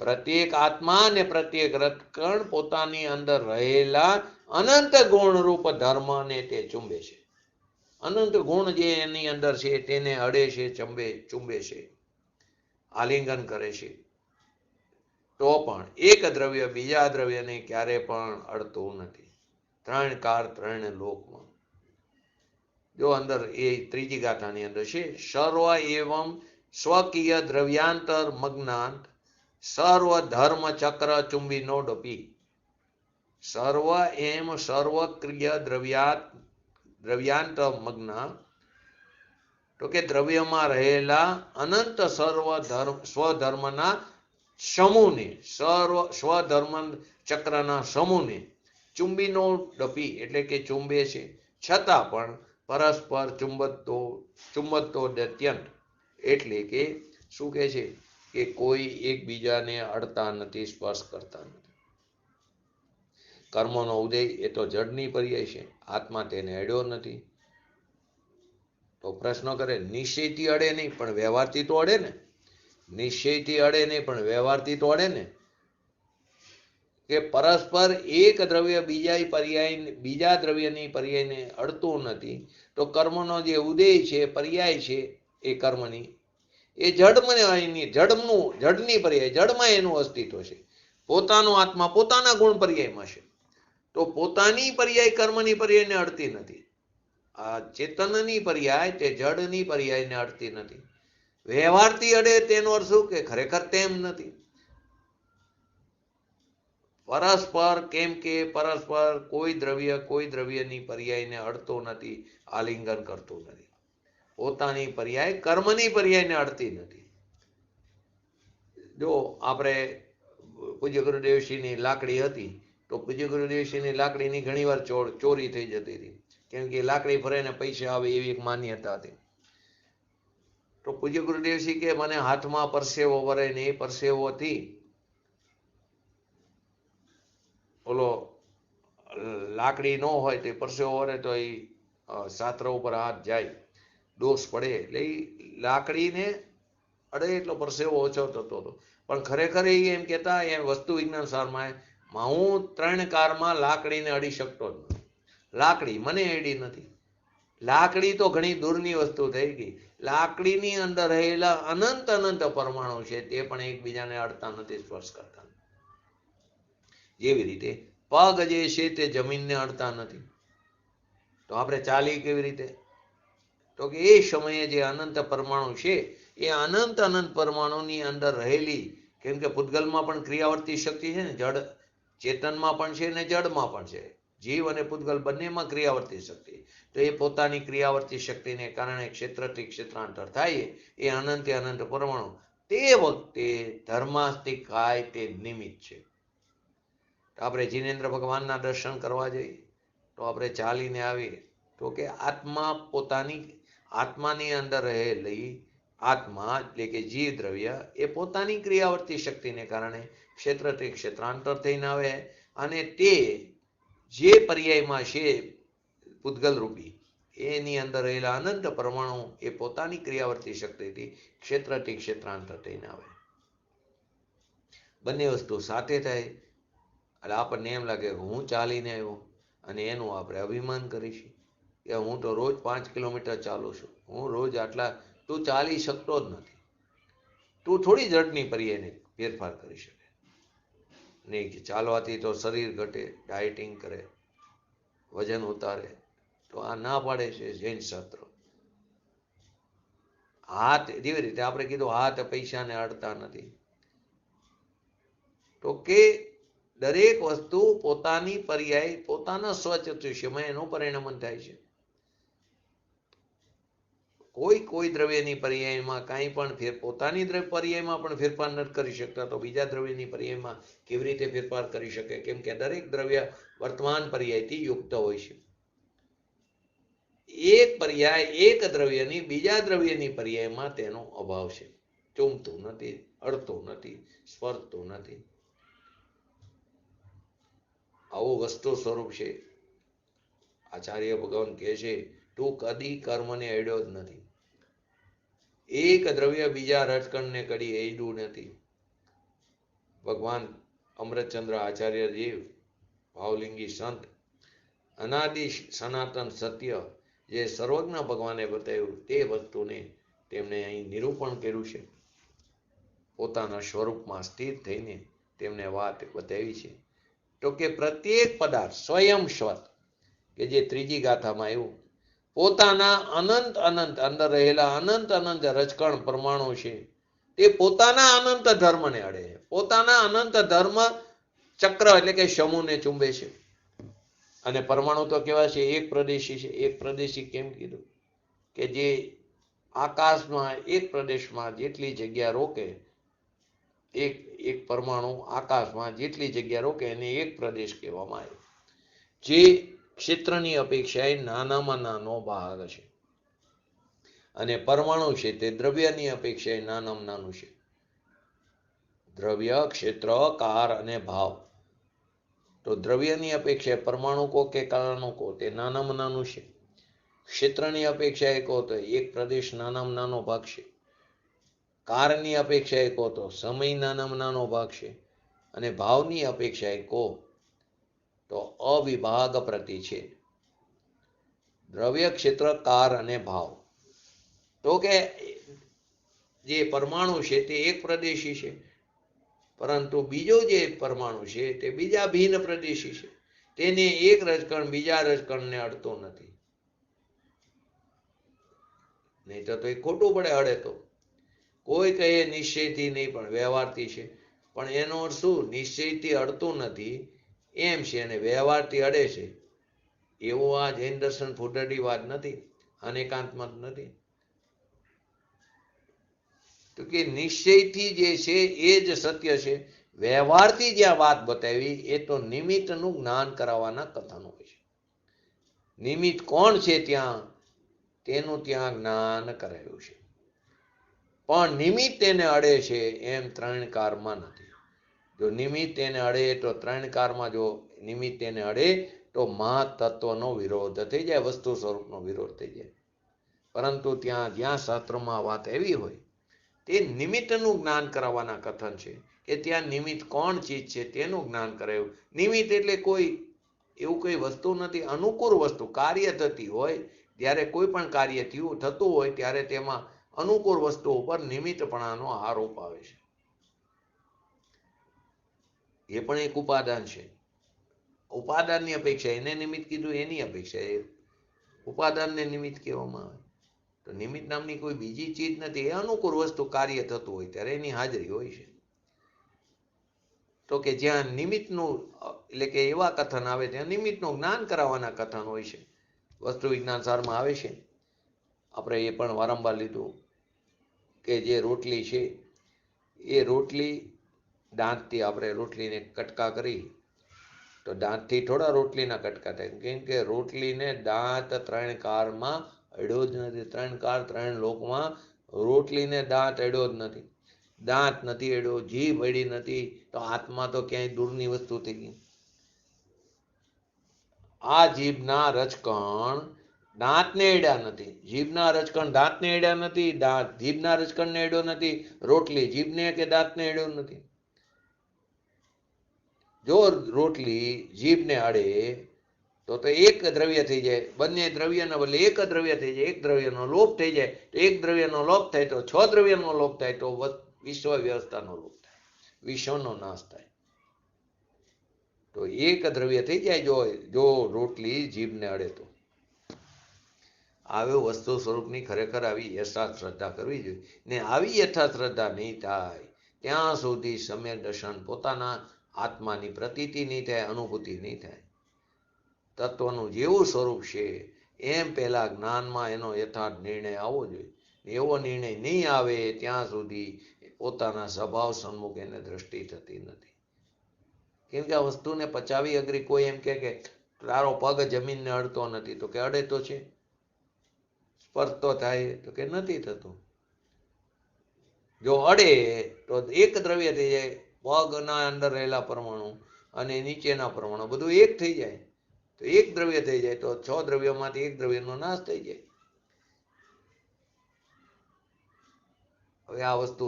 પ્રત્યેક આત્મા અને પ્રત્યેક રજકણ પોતાની અંદર રહેલા અનંત ગુણરૂપ ધર્મને તે ચુંબે છે. અનંત ગુણ જે એની અંદર છે તેને અડે છે, ચુંબે છે, આલિંગન કરે છે. તો પણ એક દ્રવ્ય બીજા દ્રવ્યને ક્યારે પણ અડતું નથી. ત્રણ કાર ત્રણ લોકમાં. જો અંદર એ ત્રીજી ગાથાની અંદર છે, સર્વ એવમ સ્વકીય દ્રવ્યાંતર મગ્નાંત સર્વ ધર્મ ચક્ર ચુંબીનો ડપી. સર્વ એમ સર્વક્રિય દ્રવ્યાંત મગ્ન, તો કે દ્રવ્યમાં રહેલા અનંત સ્વધર્મના સમૂહને, સ્વધર્મ ચક્રના સમૂહને ચુંબીનો ડપી એટલે કે ચુંબે છે, છતાં પણ પરસ્પર ચુંબતો દત્યંત એટલે કે શું કહે છે કે કોઈ એકબીજાને અડતા નથી, સ્પર્શ કરતા નથી. કર્મનો ઉદય એ તો જડની પર્યાય છે, આત્મા તેને અડ્યો નથી. તો પ્રશ્ન કરે, નિશ્ચયથી અડે નહીં પણ વ્યવહારથી તો અડે ને? નિશ્ચયથી અડે નહીં પણ વ્યવહારથી તો અડે ને? કે પરસ્પર એક દ્રવ્ય બીજા દ્રવ્યની પર્યાયને અડતું નથી. તો કર્મનો જે ઉદય છે, પર્યાય છે એ કર્મની, એ જડની પર્યાય, જડમાં એનું અસ્તિત્વ છે. પોતાનો આત્મા પોતાના ગુણ પર્યાયમાં છે, તો પોતાની પર્યાય કર્મની પર્યાયને અડતી નથી. આ ચેતનની પર્યાય તે જડની પર્યાયને અડતી નથી. વ્યવહારથી અડે તેનો અર્થ શું કે ખરેખર તેમ નથી. પરસ્પર કેમ કે પરસ્પર કોઈ દ્રવ્યની પર્યાયને અડતો નથી, આલિંગન કરતું નથી. પોતાની પર્યાય કર્મની પર્યાયને અડતી નથી. જો આપણે પૂજ્ય ગુરુદેવશ્રીની લાકડી હતી, તો પૂજ્ય ગુરુદેવશ્રીની લાકડીની ઘણી વાર ચોરી થઈ જતી હતી, કેમ કે લાકડી ફરે ને પૈસા આવે એવી એક માન્યતા હતી. તો પૂજ્ય ગુરુદેવશ્રી કે મને હાથમાં પરસેવો વરે ને એ પરસેવોથી ઓલો લાકડી ન હોય તો પરસેવો વરે તો એ સાત્ર ઉપર હાથ જાય, દોષ પડે, એટલે એ લાકડીને અડે એટલો પરસેવો ઓછો થતો હતો. પણ ખરેખર એ એમ કહેતા, એ વસ્તુ વિજ્ઞાન સારમાં હું ત્રણ કારમાં લાકડીને અડી શકતો જ નથી. લાકડી મને અડી નથી. લાકડી તો ઘણી દૂરની વસ્તુ થઈ ગઈ. લાકડીની અંદર રહેલા અનંત અનંત પરમાણુ છે તે પણ એકબીજાને અડતા નથી, સ્પર્શ કરતા નથી. જેવી રીતે પગ જે છે તે જમીનને અડતા નથી. તો આપણે ચાલી કેવી રીતે? તો કે એ સમયે જે અનંત પરમાણુ છે એ અનંત અનંત પરમાણુની અંદર રહેલી, કેમ કે પૂતગલમાં પણ ક્રિયાવર્તી શક્તિ છે ને, જડ ચેતનમાં પણ છે ને જડમાં પણ છે. જીવ અને પૂતગલ બંનેમાં ક્રિયાવર્તી શક્તિ. તો એ પોતાની ક્રિયાવર્તી શક્તિને કારણે ક્ષેત્રથી ક્ષેત્રાંતર થાય એ અનંતે અનંત પરમાણુ. તે વખતે ધર્માસ્તિક કાય તે નિમિત્ત છે. તો આપણે જીનેન્દ્ર ભગવાનના દર્શન કરવા જઈએ તો આપણે ચાલીને આવીએ તો કે આત્મા પોતાની આત્માની અંદર રહેલી આત્મા એટલે કે જીવ દ્રવ્ય એ પોતાની ક્રિયાવર્તી શક્તિને કારણે ક્ષેત્રથી ક્ષેત્રાંતર થઈને આવે, અને તે જે પર્યાયમાં છે પૂતગલ રૂપી એની અંદર રહેલા અનંત પરમાણુ એ પોતાની ક્રિયાવર્તી શક્તિથી ક્ષેત્રથી ક્ષેત્રાંતર થઈને આવે. બંને વસ્તુ સાથે થાય એટલે આપણને એમ લાગે કે હું ચાલીને આવ્યો, અને એનું આપણે અભિમાન કરીશું કે હું તો રોજ 5 કિલોમીટર ચાલું છું, હું રોજ આટલા. તું ચાલી શકતો જ નથી. તું થોડી જડની પર્યાયને ફેરફાર કરી શકે નહીં. કે ચાલવાથી તો શરીર ઘટે, ડાયટિંગ કરે, વજન ઉતારે. તો આ ના પાડે છે જૈન શાસ્ત્ર. હાથ જેવી રીતે આપણે કીધું હાથ પૈસાને અડતા નથી, તો કે દરેક વસ્તુ પોતાની પર્યાય પોતાના સ્વચતુષ્યમાં એનું પરિણમન થાય છે. કોઈ દ્રવ્યની પર્યાયમાં કાંઈ પણ પોતાની પર્યાયમાં પણ ફેરફાર નથી કરી શકતા, તો બીજા દ્રવ્યની પર્યાયમાં કેવી રીતે ફેરફાર કરી શકે? કેમ કે દરેક દ્રવ્ય વર્તમાન પર્યાયથી યુક્ત હોય છે. એક પર્યાય એક દ્રવ્યની બીજા દ્રવ્યની પર્યાયમાં તેનો અભાવ છે. ચૂમતું નથી, અડતું નથી, સ્પર્શતું નથી. આવું વસ્તુ સ્વરૂપ છે. આચાર્ય ભગવાન કહે છે તું કદી કર્મને અડ્યો જ નથી. એક દ્રવ્ય બીજા રજકણને કદી અડ્યું નથી. ભગવાન અમૃતચંદ્ર આચાર્ય દેવ ભાવલિંગી સંત અનાદિ સનાતન સત્ય જે સર્વજ્ઞ ભગવાને બતાવ્યું તે વસ્તુને તેમણે અહીં નિરૂપણ કર્યું છે. પોતાના સ્વરૂપમાં સ્થિર થઈને તેમને વાત બતાવી છે. તો કે પ્રત્યેક પદાર્થ સ્વયં સ્વત કે જે ત્રીજી ગાથામાં આવ્યું, પોતાના અનંત અનંત અંદર રહેલા અનંત અનંત રજકણ પરમાણુ છે તે પોતાના અનંત ધર્મને અડે છે. પોતાના અનંત ધર્મ ચક્ર એટલે કે સમૂહને ચુંબે છે. અને પરમાણુ તો કેવા છે? એક પ્રદેશી છે. એક પ્રદેશી કેમ કીધું? કે જે આકાશમાં એક પ્રદેશમાં જેટલી જગ્યા રોકે, એક પરમાણુ આકાશમાં જેટલી જગ્યા રોકે એને એક પ્રદેશ કહેવામાં આવે. જે ક્ષેત્રની અપેક્ષાએ નાનામાં નાનો ભાગ છે. અને પરમાણુ છે તે દ્રવ્યની અપેક્ષાએ નાનામાં નાનું છે. દ્રવ્ય, ક્ષેત્ર, કાર અને ભાવ. તો દ્રવ્યની અપેક્ષાએ પરમાણુ કો કે કારણો કો તે નાનામાં નાનું છે. ક્ષેત્રની અપેક્ષાએ કહો તો એક પ્રદેશ નાનામાં નાનો ભાગ છે. કારની અપેક્ષાએ કહો તો સમય નાનામાં નાનો ભાગ છે. અને ભાવની અપેક્ષાએ કહો તો અવિભાગ પ્રતિ છે. દ્રવ્ય, ક્ષેત્ર, કાર અને ભાવ. તો કે જે પરમાણુ છે તે એક પ્રદેશી છે, પરંતુ બીજો જે પરમાણુ છે તે બીજા ભિન્ન પ્રદેશી છે. તેને એક રજકણ બીજા રજકણને અડતો નથી. નહીં તો એ ખોટું પડે અડે તો. કોઈ કહે નિશ્ચયથી નહીં પણ વ્યવહારથી છે. પણ એનો અર્થ શું? નિશ્ચયથી અડતું નથી એમ છે અને વ્યવહારથી અડે છે. એવો આ જૈન દર્શન ફૂટડી વાત નથી, અનેકાંતમત નથી. તો કે નિશ્ચયથી જે છે એ જ સત્ય છે. વ્યવહારથી જ્યાં વાત બતાવી એ તો નિમિત્તનું જ્ઞાન કરાવવાના કથનો હોય છે. નિમિત્ત કોણ છે ત્યાં તેનું ત્યાં જ્ઞાન કરાયું છે. પણ નિમિત્ત તેને અડે છે એમ ત્રણ કારમાં નથી. જો નિમિત્ત તેને અડે તો ત્રણ કારમાં જો નિમિત્ત તેને અડે તો મહાતત્વનો વિરોધ થઈ જાય, વસ્તુ સ્વરૂપનો વિરોધ થઈ જાય. પરંતુ ત્યાં જ્યાં શાસ્ત્રમાં વાત એવી હોય તે નિમિત્તનું જ્ઞાન કરાવવાના કથન છે કે ત્યાં નિમિત્ત કોણ ચીજ છે તેનું જ્ઞાન કરાયું. નિમિત્ત એટલે કોઈ એવું કઈ વસ્તુ નથી, અનુકૂળ વસ્તુ કાર્ય થતી હોય જ્યારે કોઈ પણ કાર્ય થતું હોય ત્યારે તેમાં અનુકૂળ વસ્તુ ઉપર નિમિત્તપણાનો આરોપ આવે છે. એ પણ એક ઉપાદાન છે. ઉપાદાનની અપેક્ષા, એને નિમિત્ત કીધું એની અપેક્ષા, એ ઉપાદાનને નિમિત્ત કહેવામાં આવે. તો નિમિત્ત નામની કોઈ બીજી ચીજ નથી. એ અનુકૂળ વસ્તુ કાર્ય થતું હોય ત્યારે એની હાજરી હોય છે. તો કે જ્યાં નિમિત્તનું એટલે કે એવા કથન આવે ત્યાં નિમિત્તનું જ્ઞાન કરાવવાના કથન હોય છે. વસ્તુ વિજ્ઞાન સારમાં આવે છે. આપણે એ પણ વારંવાર લીધું કે જે રોટલી છે એ રોટલી દાંતથી આપણે રોટલીને કટકા કરી તો દાંતથી થોડા રોટલીના કટકા થાય, કેમ કે રોટલીને દાંત 3 કારમાં અડ્યો જ નથી. 3 કાર 3 લોકમાં રોટલીને દાંત અડ્યો જ નથી. દાંત નથી અડ્યો, જીભ અડી નથી, તો આત્મા તો ક્યાંય દૂરની વસ્તુ થઈ ગઈ. આ જીભના રજકણ દાંતને અડ્યા નથી, જીભના રજકણ દાંતને અડ્યા નથી, દાંત જીભના રજકણને અડ્યો નથી, રોટલી જીભને કે દાંતને અડ્યો નથી. જો રોટલી જીભને અડે તો એક દ્રવ્ય થઈ જાય. બંને દ્રવ્યના બદલે એક દ્રવ્ય થઈ જાય. એક દ્રવ્યનો લોપ થઈ જાય તો એક દ્રવ્યનો લોપ થાય તો 6 દ્રવ્યનો લોપ થાય તો વિશ્વ વ્યવસ્થાનો લોપ થાય, વિશ્વનો નાશ થાય. તો એક દ્રવ્ય થઈ જાય જો રોટલી જીભને અડે તો. આવી વસ્તુ સ્વરૂપની ખરેખર આવી યથાર્થ શ્રદ્ધા કરવી જોઈએ. ને આવી યથાર્થ શ્રદ્ધા નહીં થાય ત્યાં સુધી સમ્યક દર્શન, પોતાના આત્માની પ્રતીતિ નહીં થાય, અનુભૂતિ નહીં થાય. તત્વનું જેવું સ્વરૂપ છે એમ પહેલા જ્ઞાનમાં એનો યથાર્થ નિર્ણય આવવો જોઈએ. એવો નિર્ણય નહીં આવે ત્યાં સુધી પોતાના સ્વભાવ સન્મુખ એને દ્રષ્ટિ થતી નથી. કેમ કે આ વસ્તુને પચાવી અઘરી. કોઈ એમ કે તારો પગ જમીનને અડતો નથી, તો કે અડે તો છે. સ્પર્શતો થાય તો કે નથી થતો. જો અડે તો એક દ્રવ્ય થઈ જાય. પગના અંદર રહેલા પરમાણુ અને નીચેના પરમાણુ બધું એક થઈ જાય. તો એક દ્રવ્ય થઈ જાય તો 6 દ્રવ્યોમાંથી એક દ્રવ્યનો નાશ થઈ જાય. હવે આ વસ્તુ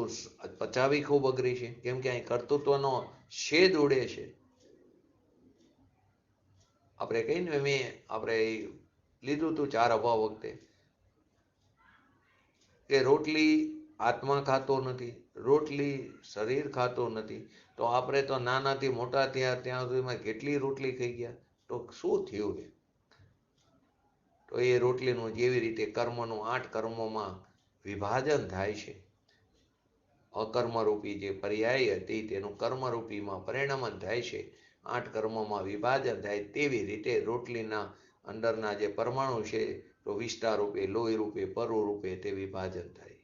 પચાવી ખૂબ અઘરી છે, કેમ કે અહીં કર્તૃત્વનો શેદ ઉડે છે. આપણે કહીને આપણે લીધું હતું 4 અભાવ વખતે કે રોટલી આત્મા ખાતો નથી, રોટલી શરીર ખાતો નથી. તો આપણે તો નાનાથી મોટા થયા ત્યાં સુધીમાં કેટલી રોટલી ખાઈ ગયા. તો શું થયું છે? તો એ રોટલીનું જેવી રીતે કર્મનું 8 કર્મોમાં વિભાજન થાય છે, અકર્મરૂપી જે પર્યાય હતી તેનું કર્મરૂપીમાં પરિણમન થાય છે, 8 કર્મોમાં વિભાજન થાય, તેવી રીતે રોટલીના અંદરના જે પરમાણુ છે તો વિષ્ટા રૂપે, લોહી રૂપે, પરુ રૂપે તે વિભાજન થાય.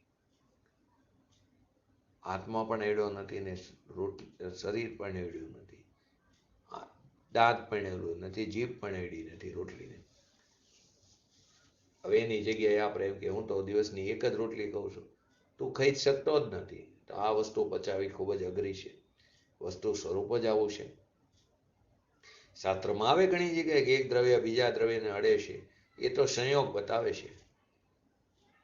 આત્મા પણ એડ્યો નથી ને શરીર પણ એડ્યું નથી, દાંત પણ એડ્યું નથી, જીભ પણ એડી નથી રોટલીને. હવે એની જગ્યાએ આપણે એમ કે હું તો દિવસની એક જ રોટલી ખાઉં છું, તું ખાઈ શકતો જ નથી. તો આ વસ્તુ પચાવી ખૂબ જ અઘરી છે. વસ્તુ સ્વરૂપ જ આવું છે. શાસ્ત્રમાં આવે ઘણી જગ્યાએ કે એક દ્રવ્ય બીજા દ્રવ્યને અડે છે, એ તો સંયોગ બતાવે છે.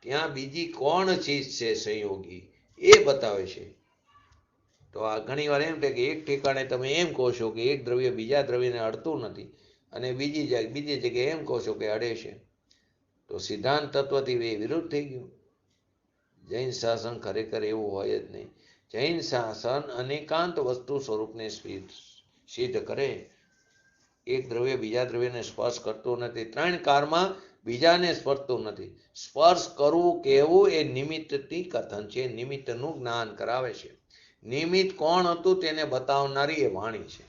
ત્યાં બીજી કોણ ચીજ છે સંયોગી એ બતાવે છે. તો આ ઘણી વાર એમ થાય કે એક ઠેકાણે તમે એમ કહો છો કે એક દ્રવ્ય બીજા દ્રવ્યને અડતું નથી, અને બીજી જગ્યાએ એમ કહો છો કે અડે છે. તો સિદ્ધાંત તત્વથી વિરુદ્ધ થઈ ગયું. જૈન શાસન ખરેખર એવું હોય જ નહીં. જૈન શાસન અનેકાંત વસ્તુ સ્વરૂપને સિદ્ધ કરે. એક દ્રવ્ય બીજા દ્રવ્યને સ્પર્શ કરતું નથી. 3 કારમાં બીજાને સ્પર્શતું નથી. સ્પર્શ કરવું કહેવું એ નિમિત્તથી કથન છે, નિમિત્તનું જ્ઞાન કરાવે છે. નિમિત્ત કોણ હતું તેને બતાવનારી એ વાણી છે.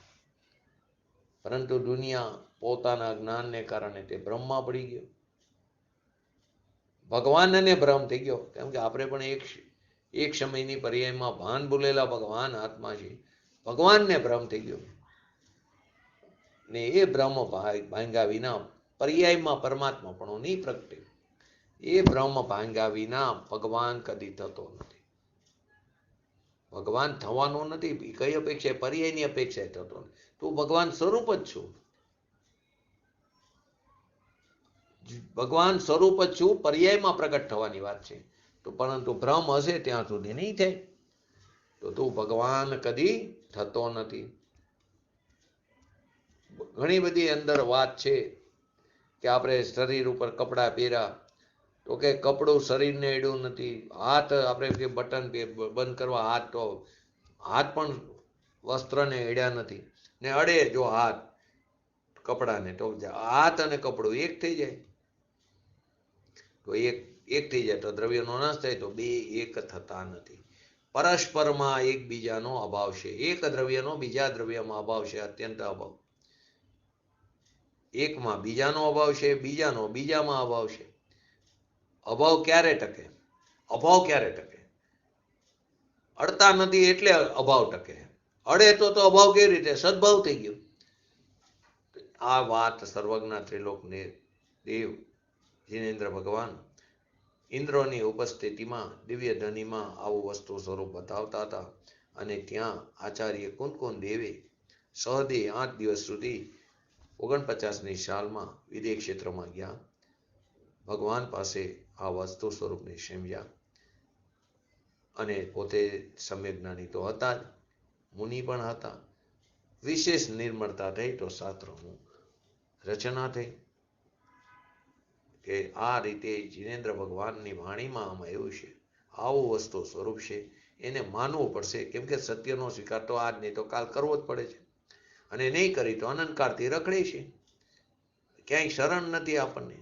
પરંતુ દુનિયા પોતાના જ્ઞાનને કારણે તે બ્રહ્મમાં પડી ગયો. ભગવાનને ભ્રમ થઈ ગયો, કેમ કે આપણે પણ એક સમયની પર્યાયમાં ભાન ભૂલેલા ભગવાન આત્મા છે. ભગવાનને ભ્રમ થઈ ગયો ને એ ભ્રમ ભાંગ્યા વિના પર્યાયમાં પરમાત્મા પણ નહીં પ્રગટે. એ ભ્રમ ભાંગ્યા વિના ભગવાન કદી થતો નથી. ભગવાન થવાનો નથી. કઈ અપેક્ષા? પર્યાયની અપેક્ષા થતો નથી. તું ભગવાન સ્વરૂપ જ છું. ભગવાન સ્વરૂપ જ છું, પર્યાયમાં પ્રગટ થવાની વાત છે. તો પરંતુ ભ્રમ હશે ત્યાં સુધી નહીં થાય. તો તું ભગવાન કદી થતો નથી. ઘણી બધી અંદર વાત છે કે આપણે શરીર ઉપર કપડાં પહેર્યા, તો કે કપડું શરીરને એડું નથી. હાથ આપણે જે બટન બંધ કરવા હાથ, તો હાથ પણ વસ્ત્રને એડ્યા નથી. ને અડે જો હાથ કપડાને, તો હાથ અને કપડું એક થઈ જાય. તો એક થઈ જાય તો દ્રવ્યનો નાશ થાય. તો બે એક થતા નથી. પરસ્પરમાં એકબીજાનો અભાવ છે. એક દ્રવ્યનો બીજા દ્રવ્યમાં અભાવ છે, અત્યંત અભાવ. એકમાં બીજાનો અભાવ છે, બીજાનો બીજામાં અભાવ છે. અભાવ ક્યારે ટકે? અભાવ ક્યારે ટકે? અડતા નથી એટલે અભાવ ટકે. અડે તો અભાવ કેવી રીતે? સદભાવ થઈ ગયો. આ વાત સર્વજ્ઞ ત્રિલોકને દેવ જીનેન્દ્ર ભગવાન ઇન્દ્રોની ઉપસ્થિતિમાં દિવ્ય ધનીમાં આવું વસ્તુ સ્વરૂપ બતાવતા હતા. અને ત્યાં આચાર્ય કુંદકુંદ દેવે સહદે 8 દિવસ સુધી 49ની સાલમાં વિદેહ ક્ષેત્રમાં ગયા. ભગવાન પાસે આ વસ્તુ સ્વરૂપને સમજ્યા. અને પોતે સમ્યક જ્ઞાની તો હતા જ, મુનિ પણ હતા. વિશેષ નિર્મળતા થઈ તો શાસ્ત્રોનું રચના થઈ. કે આ રીતે જીનેન્દ્ર ભગવાનની વાણીમાં આમાં એવું છે, આવું વસ્તુ સ્વરૂપ છે, એને માનવું પડશે. કેમ કે સત્યનો સ્વીકાર તો આજ નહીં તો કાલ કરવો જ પડે છે. અને નહીં કરી તો અનંતકાળથી રખડે છે. ક્યાંય શરણ નથી આપણને.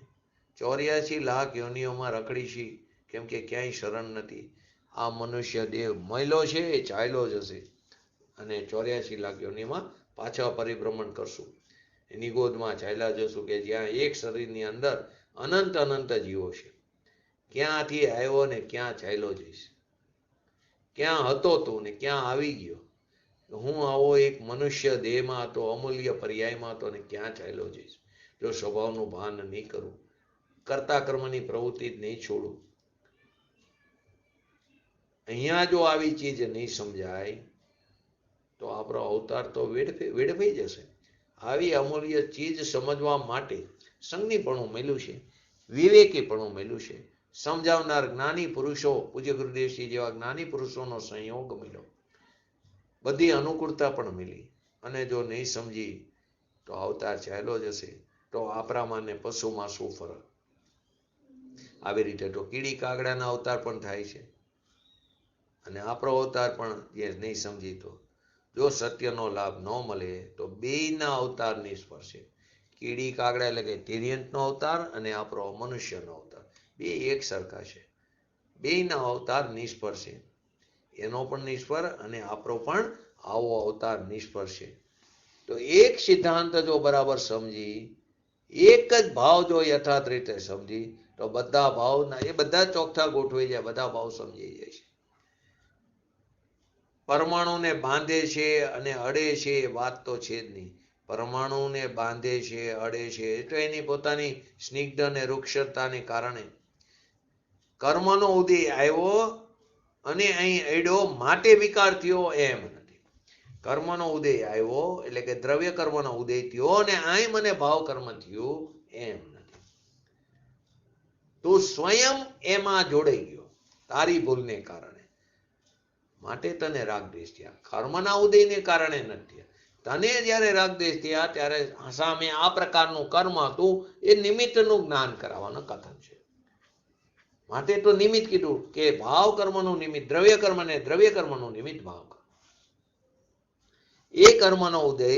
84 લાખ યોનિઓમાં રખડી છે, કેમ કે ક્યાંય શરણ નથી. આ મનુષ્ય દેહ મયલો છે, એ ચાલ્યો જશે. અને 84 લાખ યોનિમાં પાછા પરિભ્રમણ કરશું. એની ગોદમાં ચાલ્યા જશું, કે જ્યાં એક શરીરની અંદર અનંત અનંત જીવો છે. ક્યાંથી આવ્યો ને ક્યાં ચાલ્યો જઈશ? ક્યાં હતો તું ને ક્યાં આવી ગયો? હું આવો એક મનુષ્ય દેહમાં હતો, અમૂલ્ય પર્યાયમાં હતો, ને ક્યાં ચાલ્યો જઈશ? જો સ્વભાવનું ભાન નહીં કરું, કર્તા કર્મની પ્રવૃત્તિ જ નહીં છોડું, અહીંયા જો આવી ચીજ નહીં સમજાય તો આપણો અવતાર તો વેડફાઈ જશે. આવી અમૂલ્ય ચીજ સમજવા માટે સંજ્ઞીપણું મળ્યું છે, વિવેકીપણું મળ્યું છે. સમજાવનાર જ્ઞાની પુરુષો, પૂજ્ય ગુરુદેવસિંહ જેવા જ્ઞાની પુરુષોનો સંયોગ મળ્યો. બધી અનુકૂળતા પણ મળી. અને જો નહીં સમજી તો અવતાર ચાલ્યો જશે. તો આપણામાં ને પશુમાં શું ફરક? આવી રીતે તો કીડી કાગડાના અવતાર પણ થાય છે. અને આપણો અવતાર પણ જે નહીં સમજી, તો જો સત્યનો લાભ ન મળે તો બેયના અવતાર નિષ્ફળશે. કીડી કાગડા એટલે કે તિર્યંતનો અવતાર અને આપણો મનુષ્યનો અવતાર, બે એક સરખા છે. બેયના અવતાર નિષ્ફળ છે. એનો પણ નિષ્ફળ અને આપણો પણ આવો અવતાર નિષ્ફળ છે. તો એક સિદ્ધાંત જો બરાબર સમજી, એક જ ભાવ જો યથાર્થ રીતે સમજી, તો બધા ભાવના એ બધા ચોખ્ઠા ગોઠવાઈ જાય, બધા ભાવ સમજી જાય છે. પરમાણુને બાંધે છે અને અડે છે એ વાત તો છે જ નહીં. પરમાણુને બાંધે છે, અડે છે, એ તો એની પોતાની સ્નિગ્ધ અને વૃક્ષતાને કારણે. કર્મનો ઉદય આવ્યો અને અહીં અડ્યો માટે વિકાર થયો એમ નથી. કર્મનો ઉદય આવ્યો એટલે કે દ્રવ્ય કર્મનો ઉદય થયો અને અહીં મને ભાવ કર્મ થયું એમ નથી. તું સ્વયં એમાં જોડાઈ ગયો તારી ભૂલને કારણે, માટે તને રાગ દ્વેષ થયા. કર્મના ઉદયને કારણે નથી. તને જ્યારે રાગ દ્વેષ થયા ત્યારે સામે આ પ્રકારનું કર્મ હતું, એ નિમિત્તનું જ્ઞાન કરાવવાનું કથન છે. માટે તો નિમિત્ત કીધું કે ભાવ કર્મનું નિમિત્ત દ્રવ્ય કર્મ ને દ્રવ્ય કર્મનું નિમિત્ત ભાવ કર્મ. એ કર્મનો ઉદય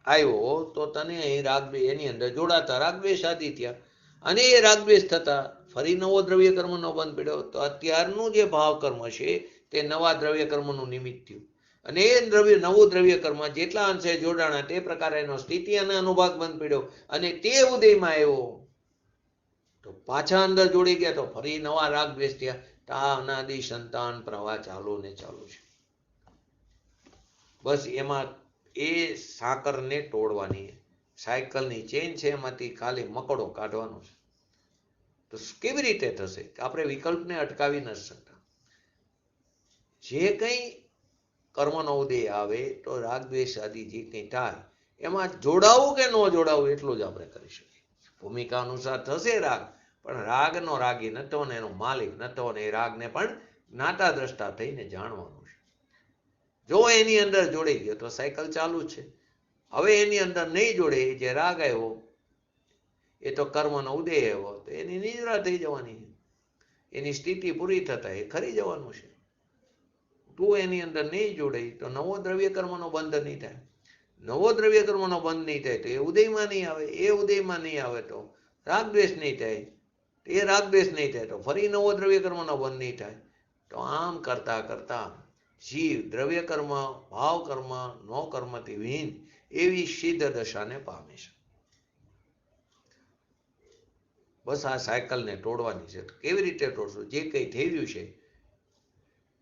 આવ્યો તો તને અહીં રાગ એની અંદર જોડાતા રાગદ્વેષ આદિ થયા. અને એ રાગદ્વેષ થતા ફરી નવો દ્રવ્ય કર્મનો બંધ પડ્યો. તો અત્યારનું જે ભાવ કર્મ છે તે નવા દ્રવ્ય કર્મનું નિમિત્ત થયું. અને એ નવું દ્રવ્ય કર્મ જેટલા અંશે જોડાણા તે પ્રકારે એનો સ્થિતિ અને અનુભાગ બંધ પડ્યો. અને તે ઉદયમાં આવ્યો તો પાછા અંદર જોડી ગયા, તો ફરી નવા રાગ દ્વેષ થયા. તા અનાદિ સંતાન પ્રવાહ ચાલુ ને ચાલુ છે. બસ એમાં એ સાકરને તોડવાની સાયકલની ચેન છે, એમાંથી ખાલી મકડો કાઢવાનો છે. તો કેવી રીતે થશે? આપણે વિકલ્પને અટકાવી નથી શકતા. જે કંઈ કર્મનો ઉદય આવે તો રાગ દ્વેષ આદિ જે કંઈ થાય એમાં જોડાવું કે ન જોડાવું એટલું જ આપણે કરી શકીએ. ભૂમિકા અનુસાર થશે રાગ, પણ રાગનો રાગી નતો ને એનો માલિક નતો, ને એ રાગને પણ જ્ઞાતા દ્રષ્ટા થઈને જાણવાનું છે. જો એની અંદર જોડાઈ ગયો તો સાયકલ ચાલુ છે. હવે એની અંદર નહીં જોડે, જે રાગ આવ્યો એ તો કર્મનો ઉદય આવ્યો તો એની નિદ્રા થઈ જવાની છે, એની સ્થિતિ પૂરી થતા એ ખરી જવાનું છે. તું એની અંદર નહીં જોડાય તો નવો દ્રવ્ય કર્મનો બંધ નહીં થાય. નવો દ્રવ્ય કર્મનો બંધ નહીં થાય તો એ ઉદયમાં નહીં આવે. એ ઉદયમાં નહીં આવે તો રાગદ્વેષ નહીં થાય. એ રાગદ્વેષ નહીં થાય તો ફરી નવો દ્રવ્ય કર્મનો બંધ નહીં થાય. તો આમ કરતા કરતા જીવ દ્રવ્ય કર્મ, ભાવ કર્મ, નો કર્મથી વિહીન એવી સિદ્ધ દશાને પામે છે. બસ આ સાયકલને તોડવાની છે. કેવી રીતે તોડશું? જે કંઈ થઈ રહ્યું છે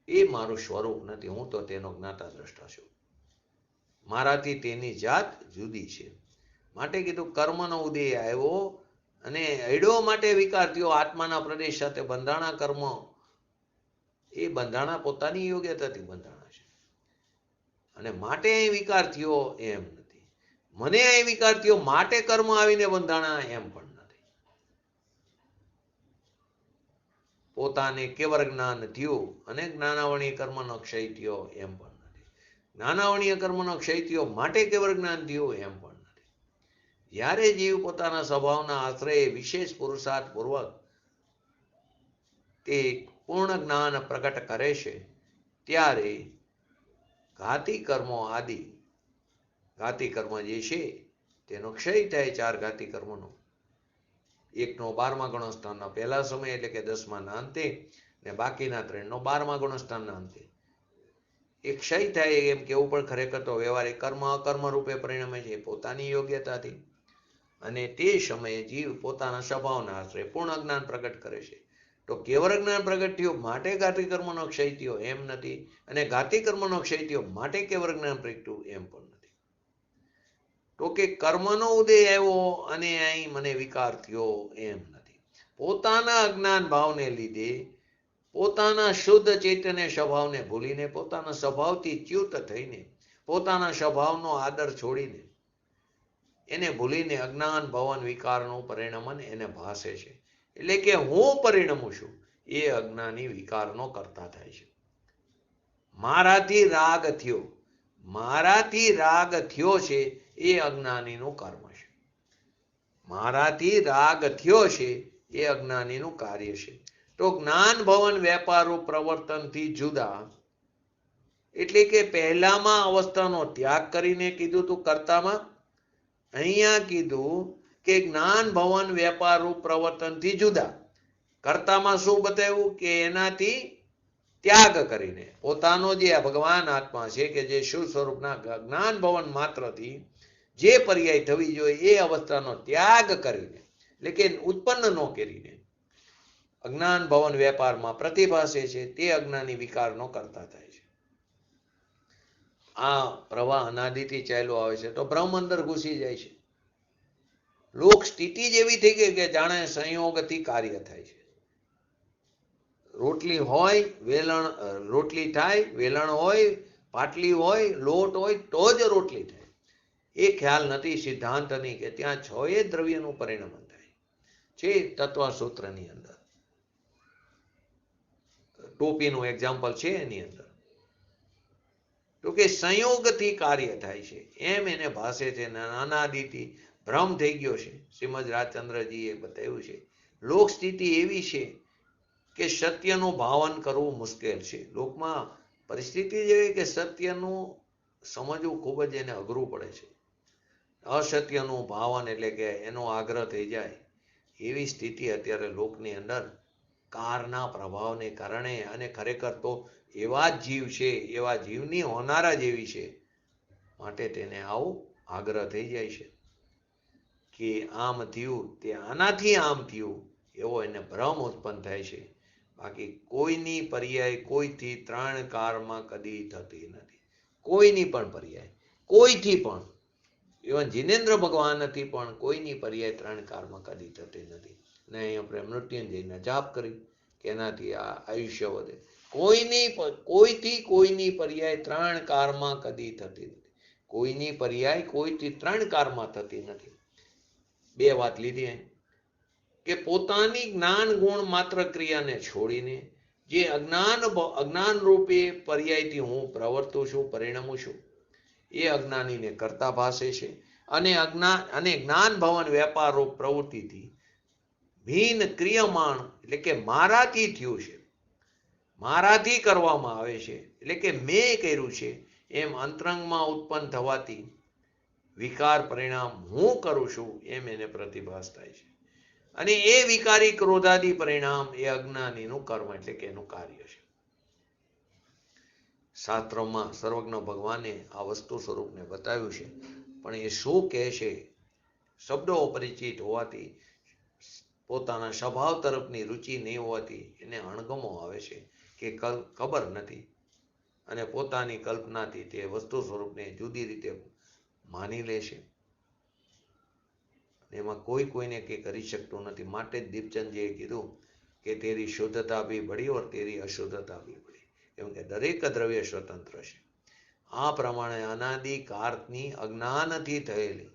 એ મારું સ્વરૂપ નથી, હું તો તેનો જ્ઞાતા દ્રષ્ટા છું. મારાથી તેની જાત જુદી છે. માટે કીધું કર્મનો ઉદય આવ્યો અને અડ્યો માટે વિકાર થયો. આત્માના પ્રદેશ સાથે બંધાણા કર્મ, એ બંધાણા પોતાની યોગ્યતાથી બંધાણા છે અને માટે અહીં વિકાર થયો એમ નથી. મને અહીં વિકાર થયો માટે કર્મ આવીને બંધાણા એમ પણ નથી. પોતાને કેવળ જ્ઞાન થયું અને જ્ઞાનાવણીય કર્મનો ક્ષય થયો એમ પણ નથી. જ્ઞાનાવણીય કર્મનો ક્ષય થયો માટે કેવળ જ્ઞાન થયું એમ પણ નથી. જ્યારે જીવ પોતાના સ્વભાવના આશ્રય વિશેષ પુરુષાર્થ પૂર્વક તે પૂર્ણ જ્ઞાન પ્રગટ કરે છે ત્યારે ઘાતી કર્મો આદિ ઘાતી કર્મ જે છે તેનો ક્ષય થાય. 4 ઘાતી કર્મનો, 1નો 12મા ગુણસ્થાનના પહેલા સમય એટલે કે 10માના અંતે ને બાકીના 3નો 12મા ગુણસ્થાનના અંતે એ ક્ષય થાય એમ કેવું પણ ખરેખર તો વ્યવહારિક કર્મ અકર્મ રૂપે પરિણમે છે પોતાની યોગ્યતાથી. અને તે સમયે જીવ પોતાના સ્વભાવના આશ્રય પૂર્ણ જ્ઞાન પ્રગટ કરે છે. તો કેવળ જ્ઞાન પ્રગટ થયું માટે ઘાતી કર્મનો ક્ષય થયો એમ નથી અને ઘાતી કર્મનો ક્ષય થયો માટે કેવળ જ્ઞાન પ્રગટ્યું એમ પણ નથી. તો કે કર્મનો ઉદય આવ્યો અને અહીં મને વિકાર થયો એમ નથી. પોતાના અજ્ઞાન ભાવને લીધે પોતાના શુદ્ધ ચૈતન્ય સ્વભાવને ભૂલીને, પોતાના સ્વભાવથી ચ્યુત થઈને, પોતાના સ્વભાવનો આદર છોડીને, એને ભૂલીને અજ્ઞાન ભવન વિકારનું પરિણમન એને ભાસે છે. એટલે કે હું પરિણમું છું એ અજ્ઞાની વિકારનો કરતા થાય છે. મારાથી રાગ થયો, મારાથી રાગ થયો છે એ અજ્ઞાનીનું કર્મ છે. મારાથી રાગ થયો છે એ અજ્ઞાનીનું કાર્ય છે. તો જ્ઞાન ભવન વેપારરૂપ પ્રવર્તનથી જુદા એટલે કે પહેલામાં અવસ્થાનો ત્યાગ કરીને કીધું તું કર્તામાં, અહીંયા કીધું કે જ્ઞાન ભવન વેપારરૂપ પ્રવર્તનથી જુદા. કર્તામાં શું બતાવ્યું કે એનાથી ત્યાગ કરીને પોતાનો જે ભગવાન આત્મા છે કે જે શિવ સ્વરૂપના જ્ઞાન ભવન માત્રથી જે પર્યાય થવી જોઈએ એ અવસ્થાનો ત્યાગ કરીને, એટલે કે ઉત્પન્ન ન કરીને અજ્ઞાન ભવન વેપારમાં પ્રતિભાસે છે તે અજ્ઞાની વિકારનો કરતા થાય છે. આ પ્રવાહ અનાદિથી ચાલ્યો આવે છે તો બ્રહ્મ અંદર ઘૂસી જાય છે. લોક સ્થિતિ જ એવી થઈ ગઈ કે જાણે સંયોગથી કાર્ય થાય છે. રોટલી હોય, વેલણ, રોટલી થાય, વેલણ હોય, પાટલી હોય, લોટ હોય તો જ રોટલી થાય. એ ખ્યાલ નથી સિદ્ધાંતની કે ત્યાં 6 દ્રવ્યનું પરિણમન થાય છે. તત્વસૂત્રની અંદર ટોપીનું એક્ઝામ્પલ છે એની અંદર. તો કે સંયોગથી કાર્ય થાય છે એમ એને ભાષે છે. અનાદિથી ભ્રમ થઈ ગયો છે. શ્રીમદ રાજચંદ્રજીએ બતાવ્યું છે લોક સ્થિતિ એવી છે કે સત્યનું ભાવન કરવું મુશ્કેલ છે. લોકમાં પરિસ્થિતિ જેવી કે સત્યનું સમજવું ખૂબ જ એને અઘરું પડે છે. અસત્યનું ભાવન એટલે કે એનો આગ્રહ થઈ જાય એવી સ્થિતિ અત્યારે લોકની અંદર કારના પ્રભાવને કારણે, અને ખરેખર તો એવા જ જીવ છે, એવા જીવની હોનારા જેવી છે માટે તેને આવું આગ્રહ થઈ જાય છે કે આમ થયું તે આનાથી આમ થયું એવો એને ભ્રમ ઉત્પન્ન થાય છે. બાકી કોઈની પર્યાય કોઈથી 3 કાળમાં કદી થતી નથી. કોઈની પણ પર્યાય કોઈથી પણ, ઇવન જીનેન્દ્ર ભગવાનથી પણ કોઈની પર્યાય 3 કાળમાં કદી થતી નથી. ને અહીં આપણે મૃત્યુંજયના જાપ કરી કે એનાથી આ આયુષ્ય વધે. કોઈથી કોઈની પર્યાય 3 કાળમાં કદી થતી નથી. કોઈની પર્યાય કોઈથી 3 કાળમાં થતી નથી. 2 વાત લીધી અહીં કે પોતાની જ્ઞાન ગુણ માત્ર ક્રિયાને છોડીને જે અજ્ઞાન રૂપે પર્યાયથી હું પ્રવર્તું છું, પરિણમું છું, એ અજ્ઞાનીને કરતા ભાસે છે. અને જ્ઞાન ભવન વેપાર રૂપ પ્રવૃત્તિથી ભિન્ન ક્રિયમાણ એટલે કે મારાથી થયું છે, મારાથી કરવામાં આવે છે એટલે કે મેં કર્યું છે એમ અંતરંગમાં ઉત્પન્ન થવાથી વિકાર પરિણામ હું કરું છું એમ એને પ્રતિભાસ થાય છે. અને એ વિકારી ક્રોધાદી પરિણામ એ અજ્ઞાનીનું કર્મ એટલે કે એનું કાર્ય છે. શાસ્ત્રોમાં સર્વજ્ઞ ભગવાને આ વસ્તુ સ્વરૂપને બતાવ્યું છે, પણ એ શું કહે છે શબ્દો અપરિચિત હોવાથી, પોતાના સ્વભાવ તરફની રુચિ નહીં હોવાથી એને અણગમો આવે છે કે ખબર નથી, અને પોતાની કલ્પનાથી તે વસ્તુ સ્વરૂપને જુદી રીતે માની લે છે. એમાં કોઈને કંઈ કરી શકતું નથી. માટે જ દીપચંદજીએ કીધું કે તેરી શુદ્ધતા ભી બળી ઓર તેરી અશુદ્ધતા ભી બળી, કેમ કે દરેક દ્રવ્ય સ્વતંત્ર છે. આ પ્રમાણે અનાદિ કાળની અજ્ઞાનથી થયેલી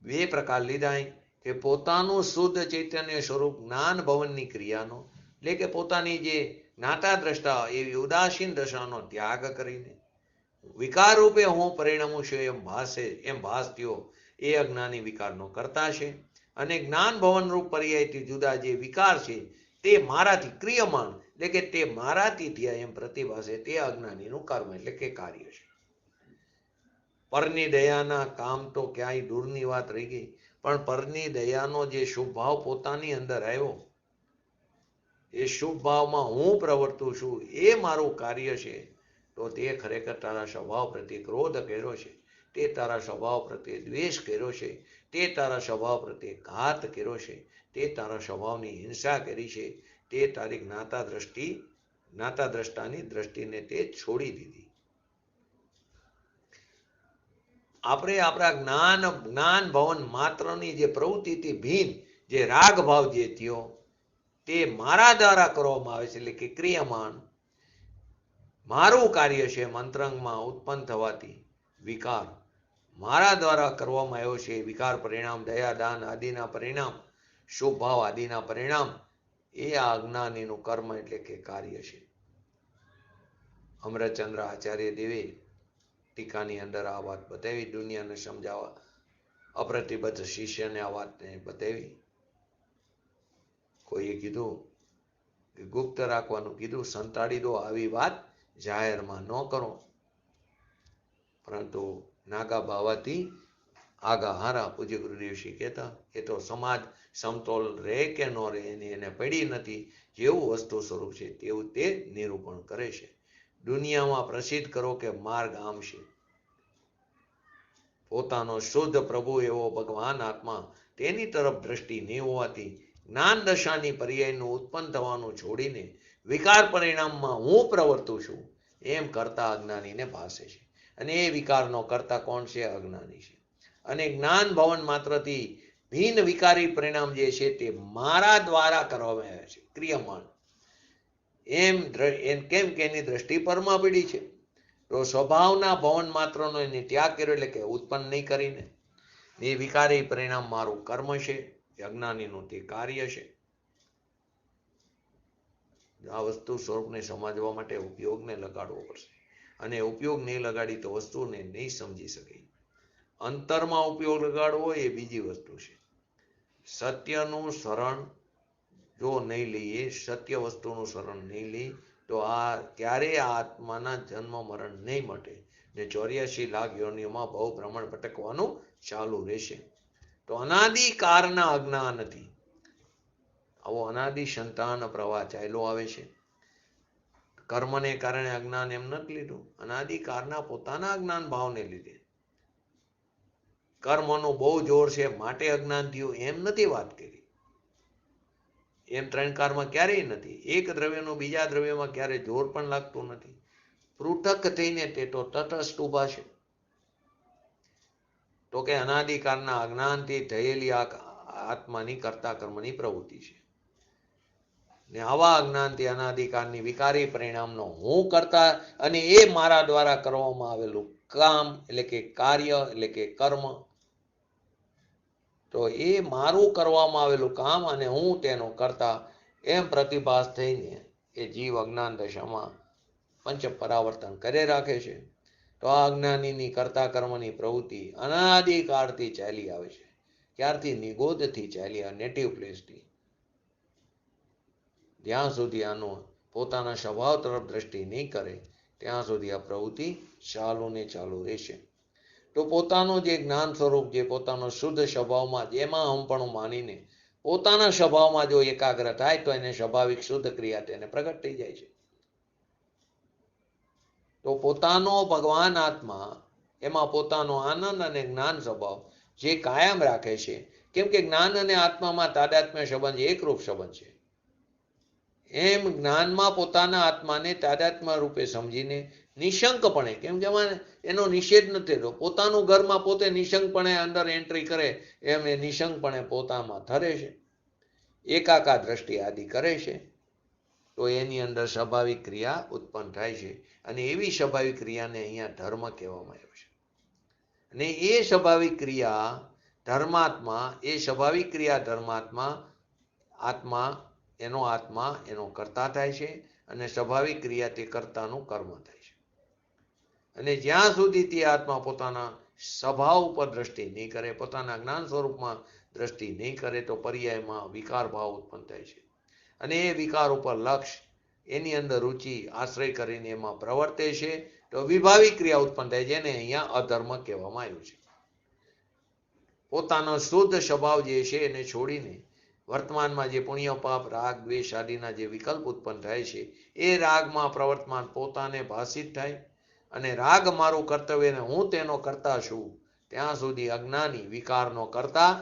બે પ્રકાર લીધા કે પોતાનું શુદ્ધ ચૈતન્ય સ્વરૂપ જ્ઞાન ભવનની ક્રિયાનો એટલે કે પોતાની જે જ્ઞાતા દ્રષ્ટા એવી ઉદાસીન દશાનો ત્યાગ કરીને વિકાર રૂપે હું પરિણમું છું એમ ભાસ થયો એ અજ્ઞાની વિકારનો કરતા છે. અને જ્ઞાન ભવન રૂપ પર્યાયથી જુદા જે વિકાર છે તે મારાથી ક્રિયમાણ એટલે કે તે મારાથી થયા એમ પ્રતિભાસે તે અજ્ઞાનીનું કર્મ એટલે કે કાર્ય છે. પરની દયાના કામ તો ક્યાંય દૂરની વાત રહી ગઈ, પણ પરની દયાનો જે શુભ ભાવ પોતાની અંદર આવ્યો, એ શુભ ભાવમાં હું પ્રવર્તું છું એ મારું કાર્ય છે, તો તે ખરેખર તારા સ્વભાવ પ્રત્યે ક્રોધ કર્યો છે, તે તારા સ્વભાવ પ્રત્યે દ્વેષ કર્યો છે, તે તારા સ્વભાવ પ્રત્યે ઘાત કર્યો છે, તે તારા સ્વભાવની હિંસા કરી છે, તે તારી જ્ઞાતા દ્રષ્ટાની દ્રષ્ટિને તે છોડી દીધી. આપણે આપણા જ્ઞાન ભવન માત્રની જે પ્રવૃત્તિથી ભિન્ન જે રાગ ભાવ જે થયો તે મારા દ્વારા કરવામાં આવે છે, એટલે કે ક્રિયમાણ મારું કાર્ય છે. મંત્રંગમાં ઉત્પન્ન થવાથી વિકાર મારા દ્વારા કરવામાં આવ્યો છે. વિકાર પરિણામ દયા દાન આદિના પરિણામ, શુભ ભાવ આદિના પરિણામ એ આ અજ્ઞાનીનું કર્મ એટલે કે કાર્ય છે. અમરચંદ્ર આચાર્ય દેવે ટીકાની અંદર આ વાત બતાવી, દુનિયાને સમજાવવા અપ્રતિબદ્ધ શિષ્યને આ વાતને બતાવી. કોઈએ કીધું કે ગુપ્ત રાખવાનું કીધું, સંતાડી દો, આવી વાત જાહેરમાં ન કરો. પરંતુ નાગા બાવાથી આગા હારા પૂજ્ય ગુરુદેવશ્રી કહેતા એ તો સમાજ સમતોલ રહે કે ન રહે એને પડી નથી, જેવું વસ્તુ સ્વરૂપ છે તેવું તે નિરૂપણ કરે છે. દુનિયામાં પ્રસિદ્ધ કરો કે માર્ગ આમ છે. પોતાનો શુદ્ધ પ્રભુ એવો ભગવાન આત્મા તેની તરફ દ્રષ્ટિ નહીં હોવાથી જ્ઞાન દશાની પર્યાયનું ઉત્પન્ન થવાનું છોડીને વિકાર પરિણામમાં હું પ્રવર્તું છું એમ કરતા અજ્ઞાનીને ભાસે છે. અને એ વિકારનો કરતા કોણ છે? અજ્ઞાની છે. અને જ્ઞાન ભવન માત્રથી ભિન્ન વિકારી પરિણામ જે છે તે મારા દ્વારા કરવામાં આવે છે, ક્રિયમાણ એમ કેમ કે એની દ્રષ્ટિ પરમાં પડી છે. તો સ્વભાવના ભવન માત્રનો એને ત્યાગ કર્યો, એટલે કે ઉત્પન્ન નહીં કરીને એ વિકારી પરિણામ મારું કર્મ છે, અજ્ઞાનીનું તે કાર્ય છે. આ વસ્તુ સ્વરૂપને સમજવા માટે ઉપયોગને લગાડવો પડશે, અને ઉપયોગ નહીં લગાડી તો વસ્તુને નહીં સમજી શકે. અંતરમાં ઉપયોગ લગાડવો એ બીજી વસ્તુ છે. સત્યનું શરણ જો નહીં લઈએ, સત્ય વસ્તુનું શરણ નહીં લઈએ તો ક્યારેય આત્માના જન્મ મરણ નહીં મટે ને 84 લાખ યોનિઓમાં બહુ ભ્રમણ ભટકવાનું ચાલુ રહેશે. તો અનાદિકાળના અજ્ઞાનથી આવો અનાદિ સંતાન પ્રવાહ ચાલ્યો આવે છે. કર્મને કારણે અજ્ઞાન એમ નથી લીધું, અનાદિકાળના પોતાના અજ્ઞાન ભાવને લીધે. કર્મનું બહુ જોર છે માટે અજ્ઞાન થયું એમ નથી વાત કરી. એમ ત્રણ કાળમાં ક્યારેય નથી. એક દ્રવ્યનું બીજા દ્રવ્યમાં ક્યારેય જોર પણ લાગતું નથી. પૃથક થઈને તે તો તટસ્થ ઉભા છે. તો કે અનાદિકાળના અજ્ઞાનથી થયેલી આ આત્માની કર્તા કર્મની પ્રવૃત્તિ છે. ને આવા અજ્ઞાનથી અનાદિકાળની વિકારી પરિણામનો હું કરતા અને એ મારા દ્વારા કરવામાં આવેલું કામ એટલે કે કાર્ય એટલે કે કર્મ, તો એ મારું કરવામાં આવેલું કામ અને હું તેનો કરતા એમ પ્રતિભાસ થઈને એ જીવ અજ્ઞાન દશામાં પંચ પરાવર્તન કરે રાખે છે. તો આ અજ્ઞાનીની કર્તા કર્મની પ્રવૃત્તિ અનાદિકાળથી ચાલી આવે છે. ક્યારથી? નિગોદથી ચાલી આવે, નેટિવ પ્લેસથી. જ્યાં સુધી આનો પોતાના સ્વભાવ તરફ દ્રષ્ટિ નહીં કરે ત્યાં સુધી આ પ્રવૃત્તિ ચાલુ ને ચાલુ રહેશે. તો પોતાનું જે જ્ઞાન સ્વરૂપ, જે પોતાનો શુદ્ધ સ્વભાવમાં જેમાં હમપણું માનીને પોતાના સ્વભાવમાં જો એકાગ્ર થાય તો એને સ્વાભાવિક શુદ્ધ ક્રિયા તેને પ્રગટ થઈ જાય છે. તો પોતાનો ભગવાન આત્મા, એમાં પોતાનો આનંદ અને જ્ઞાન સ્વભાવ જે કાયમ રાખે છે. કેમ કે જ્ઞાન અને આત્મામાં તાદાત્મ્ય સંબંધ એકરૂપ સંબંધ છે. એમ જ્ઞાનમાં પોતાના આત્માને તાદાત્મ્ય રૂપે સમજીને નિશંકપણે, કેમ કે એનો નિષેધ નથી થતો, પોતાનું ઘરમાં પોતે નિશંકપણે અંદર એન્ટ્રી કરે એમ એ નિશંકપણે પોતામાં ધરે છે, એકાકાર દ્રષ્ટિ આદિ કરે છે. તો એની અંદર સ્વાભાવિક ક્રિયા ઉત્પન્ન થાય છે. અને એવી સ્વાભાવિક ક્રિયાને અહીંયા ધર્મ કહેવામાં આવ્યો છે. અને એ સ્વાભાવિક ક્રિયા ધર્માત્મા, એ સ્વાભાવિક ક્રિયા ધર્માત્મા, આત્મા એનો કર્તા થાય છે. અને સ્વાભાવિક ક્રિયા તે કર્તાનું કર્મ થાય છે. અને જ્યાં સુધી તે આત્મા પોતાના સ્વભાવ ઉપર દ્રષ્ટિ નહીં કરે, પોતાના જ્ઞાન સ્વરૂપમાં દ્રષ્ટિ નહીં કરે, તો પર્યાયમાં વિકાર ભાવ ઉત્પન્ન થાય છે. અને એ વિકાર ઉપર લક્ષ, એની અંદર રુચિ આશ્રય કરીને એમાં પ્રવર્તે છે. તો વિભાવિક ક્રિયા ઉત્પન્ન થાય, જેને અહીંયા અધર્મ કહેવામાં આવ્યું છે. પોતાનો શુદ્ધ સ્વભાવ જે છે એને છોડીને વર્તમાનમાં જે પુણ્ય પાપ રાગ દ્વેષ આદિના જે વિકલ્પ ઉત્પન્ન થાય છે, એ રાગમાં પ્રવર્તમાન પોતાને ભાષિત થાય. અને રાગ મારું કર્તવ્ય ને હું તેનો કરતા છું, ત્યાં સુધી અજ્ઞાની વિકારનો કરતા,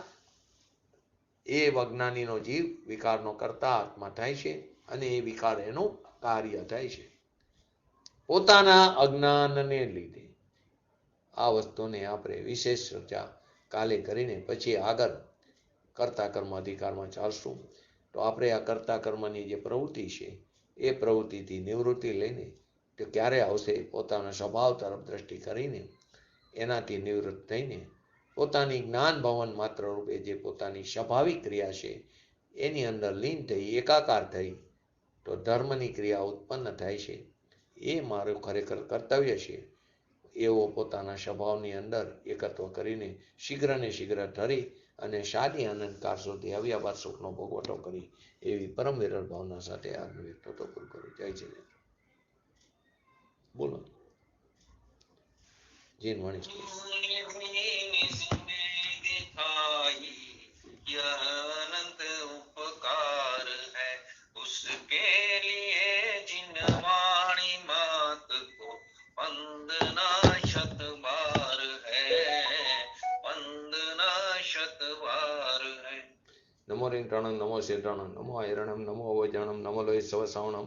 એ અજ્ઞાનીનો જીવ વિકારનો કરતા આત્મા થાય છે. અને એ વિકાર એનું કાર્ય થાય છે. પોતાના અજ્ઞાનને લીધે આ વસ્તુને આપણે વિશેષ ચર્ચા કાલે કરીને પછી આગળ કર્તા કર્મ અધિકારમાં ચાલશું. તો આપણે આ કર્તા કર્મની જે પ્રવૃત્તિ છે એ પ્રવૃત્તિથી નિવૃત્તિ લઈને તો ક્યારે આવશે? પોતાના સ્વભાવ તરફ દ્રષ્ટિ કરીને એનાથી નિવૃત્ત થઈને પોતાની જ્ઞાન ભવન માત્ર રૂપે જે પોતાની સ્વાભાવિક ક્રિયા છે એની અંદર લીન થઈ, એકાકાર થઈ, તો ધર્મની ક્રિયા ઉત્પન્ન થાય છે. એ મારું ખરેખર કર્તવ્ય છે એવો પોતાના સ્વભાવની અંદર એકત્વ કરીને શીઘ્ર ને શીઘ્ર ઠરી અને શાદી આનંદકાર સુધી આવ્યા બાદ સુખનો ભોગવટો કરી એવી પરમ વિરલ ભાવના સાથે આજનો વ્યક્તિત્વ પૂરું કરું. જય શ્રી બોલો જીન મણીષ. अनंत उपकार है उसके लिए जिन वाणी मात को वंदना शत बार है, वंदना शत बार है. नमो रिंगणं नमो सिद्धणं नमो ऐरणं नमो अवजणं नमो लोय सवसावणं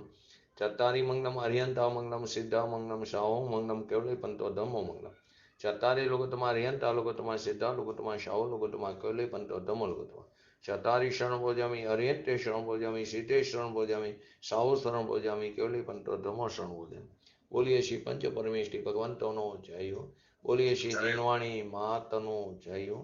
चत्तारि मंगलम अरिहंता मंगलम सिद्धा मंगलम साहो मंगलम केवले पंतो धम्मो मंगलम. चत्तारि लोकोत्तमा अरिहंता लोकोत्तमा सिद्धा लोकोत्तमा साहो लोकोत्तमा केवले पंतो धम्मो लोकोत्तमा. चत्तारि शरणं भोजामि अरिहंते शरणं भोजामि सिद्धे शरणं भोजामि साहो शरणं भोजामि केवले पंतो धम्मो शरणं भोजामि. बोलिए श्री पंच परमेष्ठी भगवंतोनो जय हो. बोलिए श्री जीनवाणी मातनो जय हो.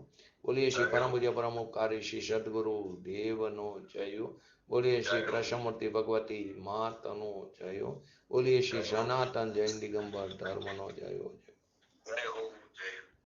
बोलिए श्री परम पूज्य परम उपकारी श्री सद्गुरु देवनो जय हो. बोलिए श्री कृष्णमूर्ति भगवती मातनो जय हो. बोलिए श्री सनातन जैन दिगंबर धर्मनो जय हो. जय हो.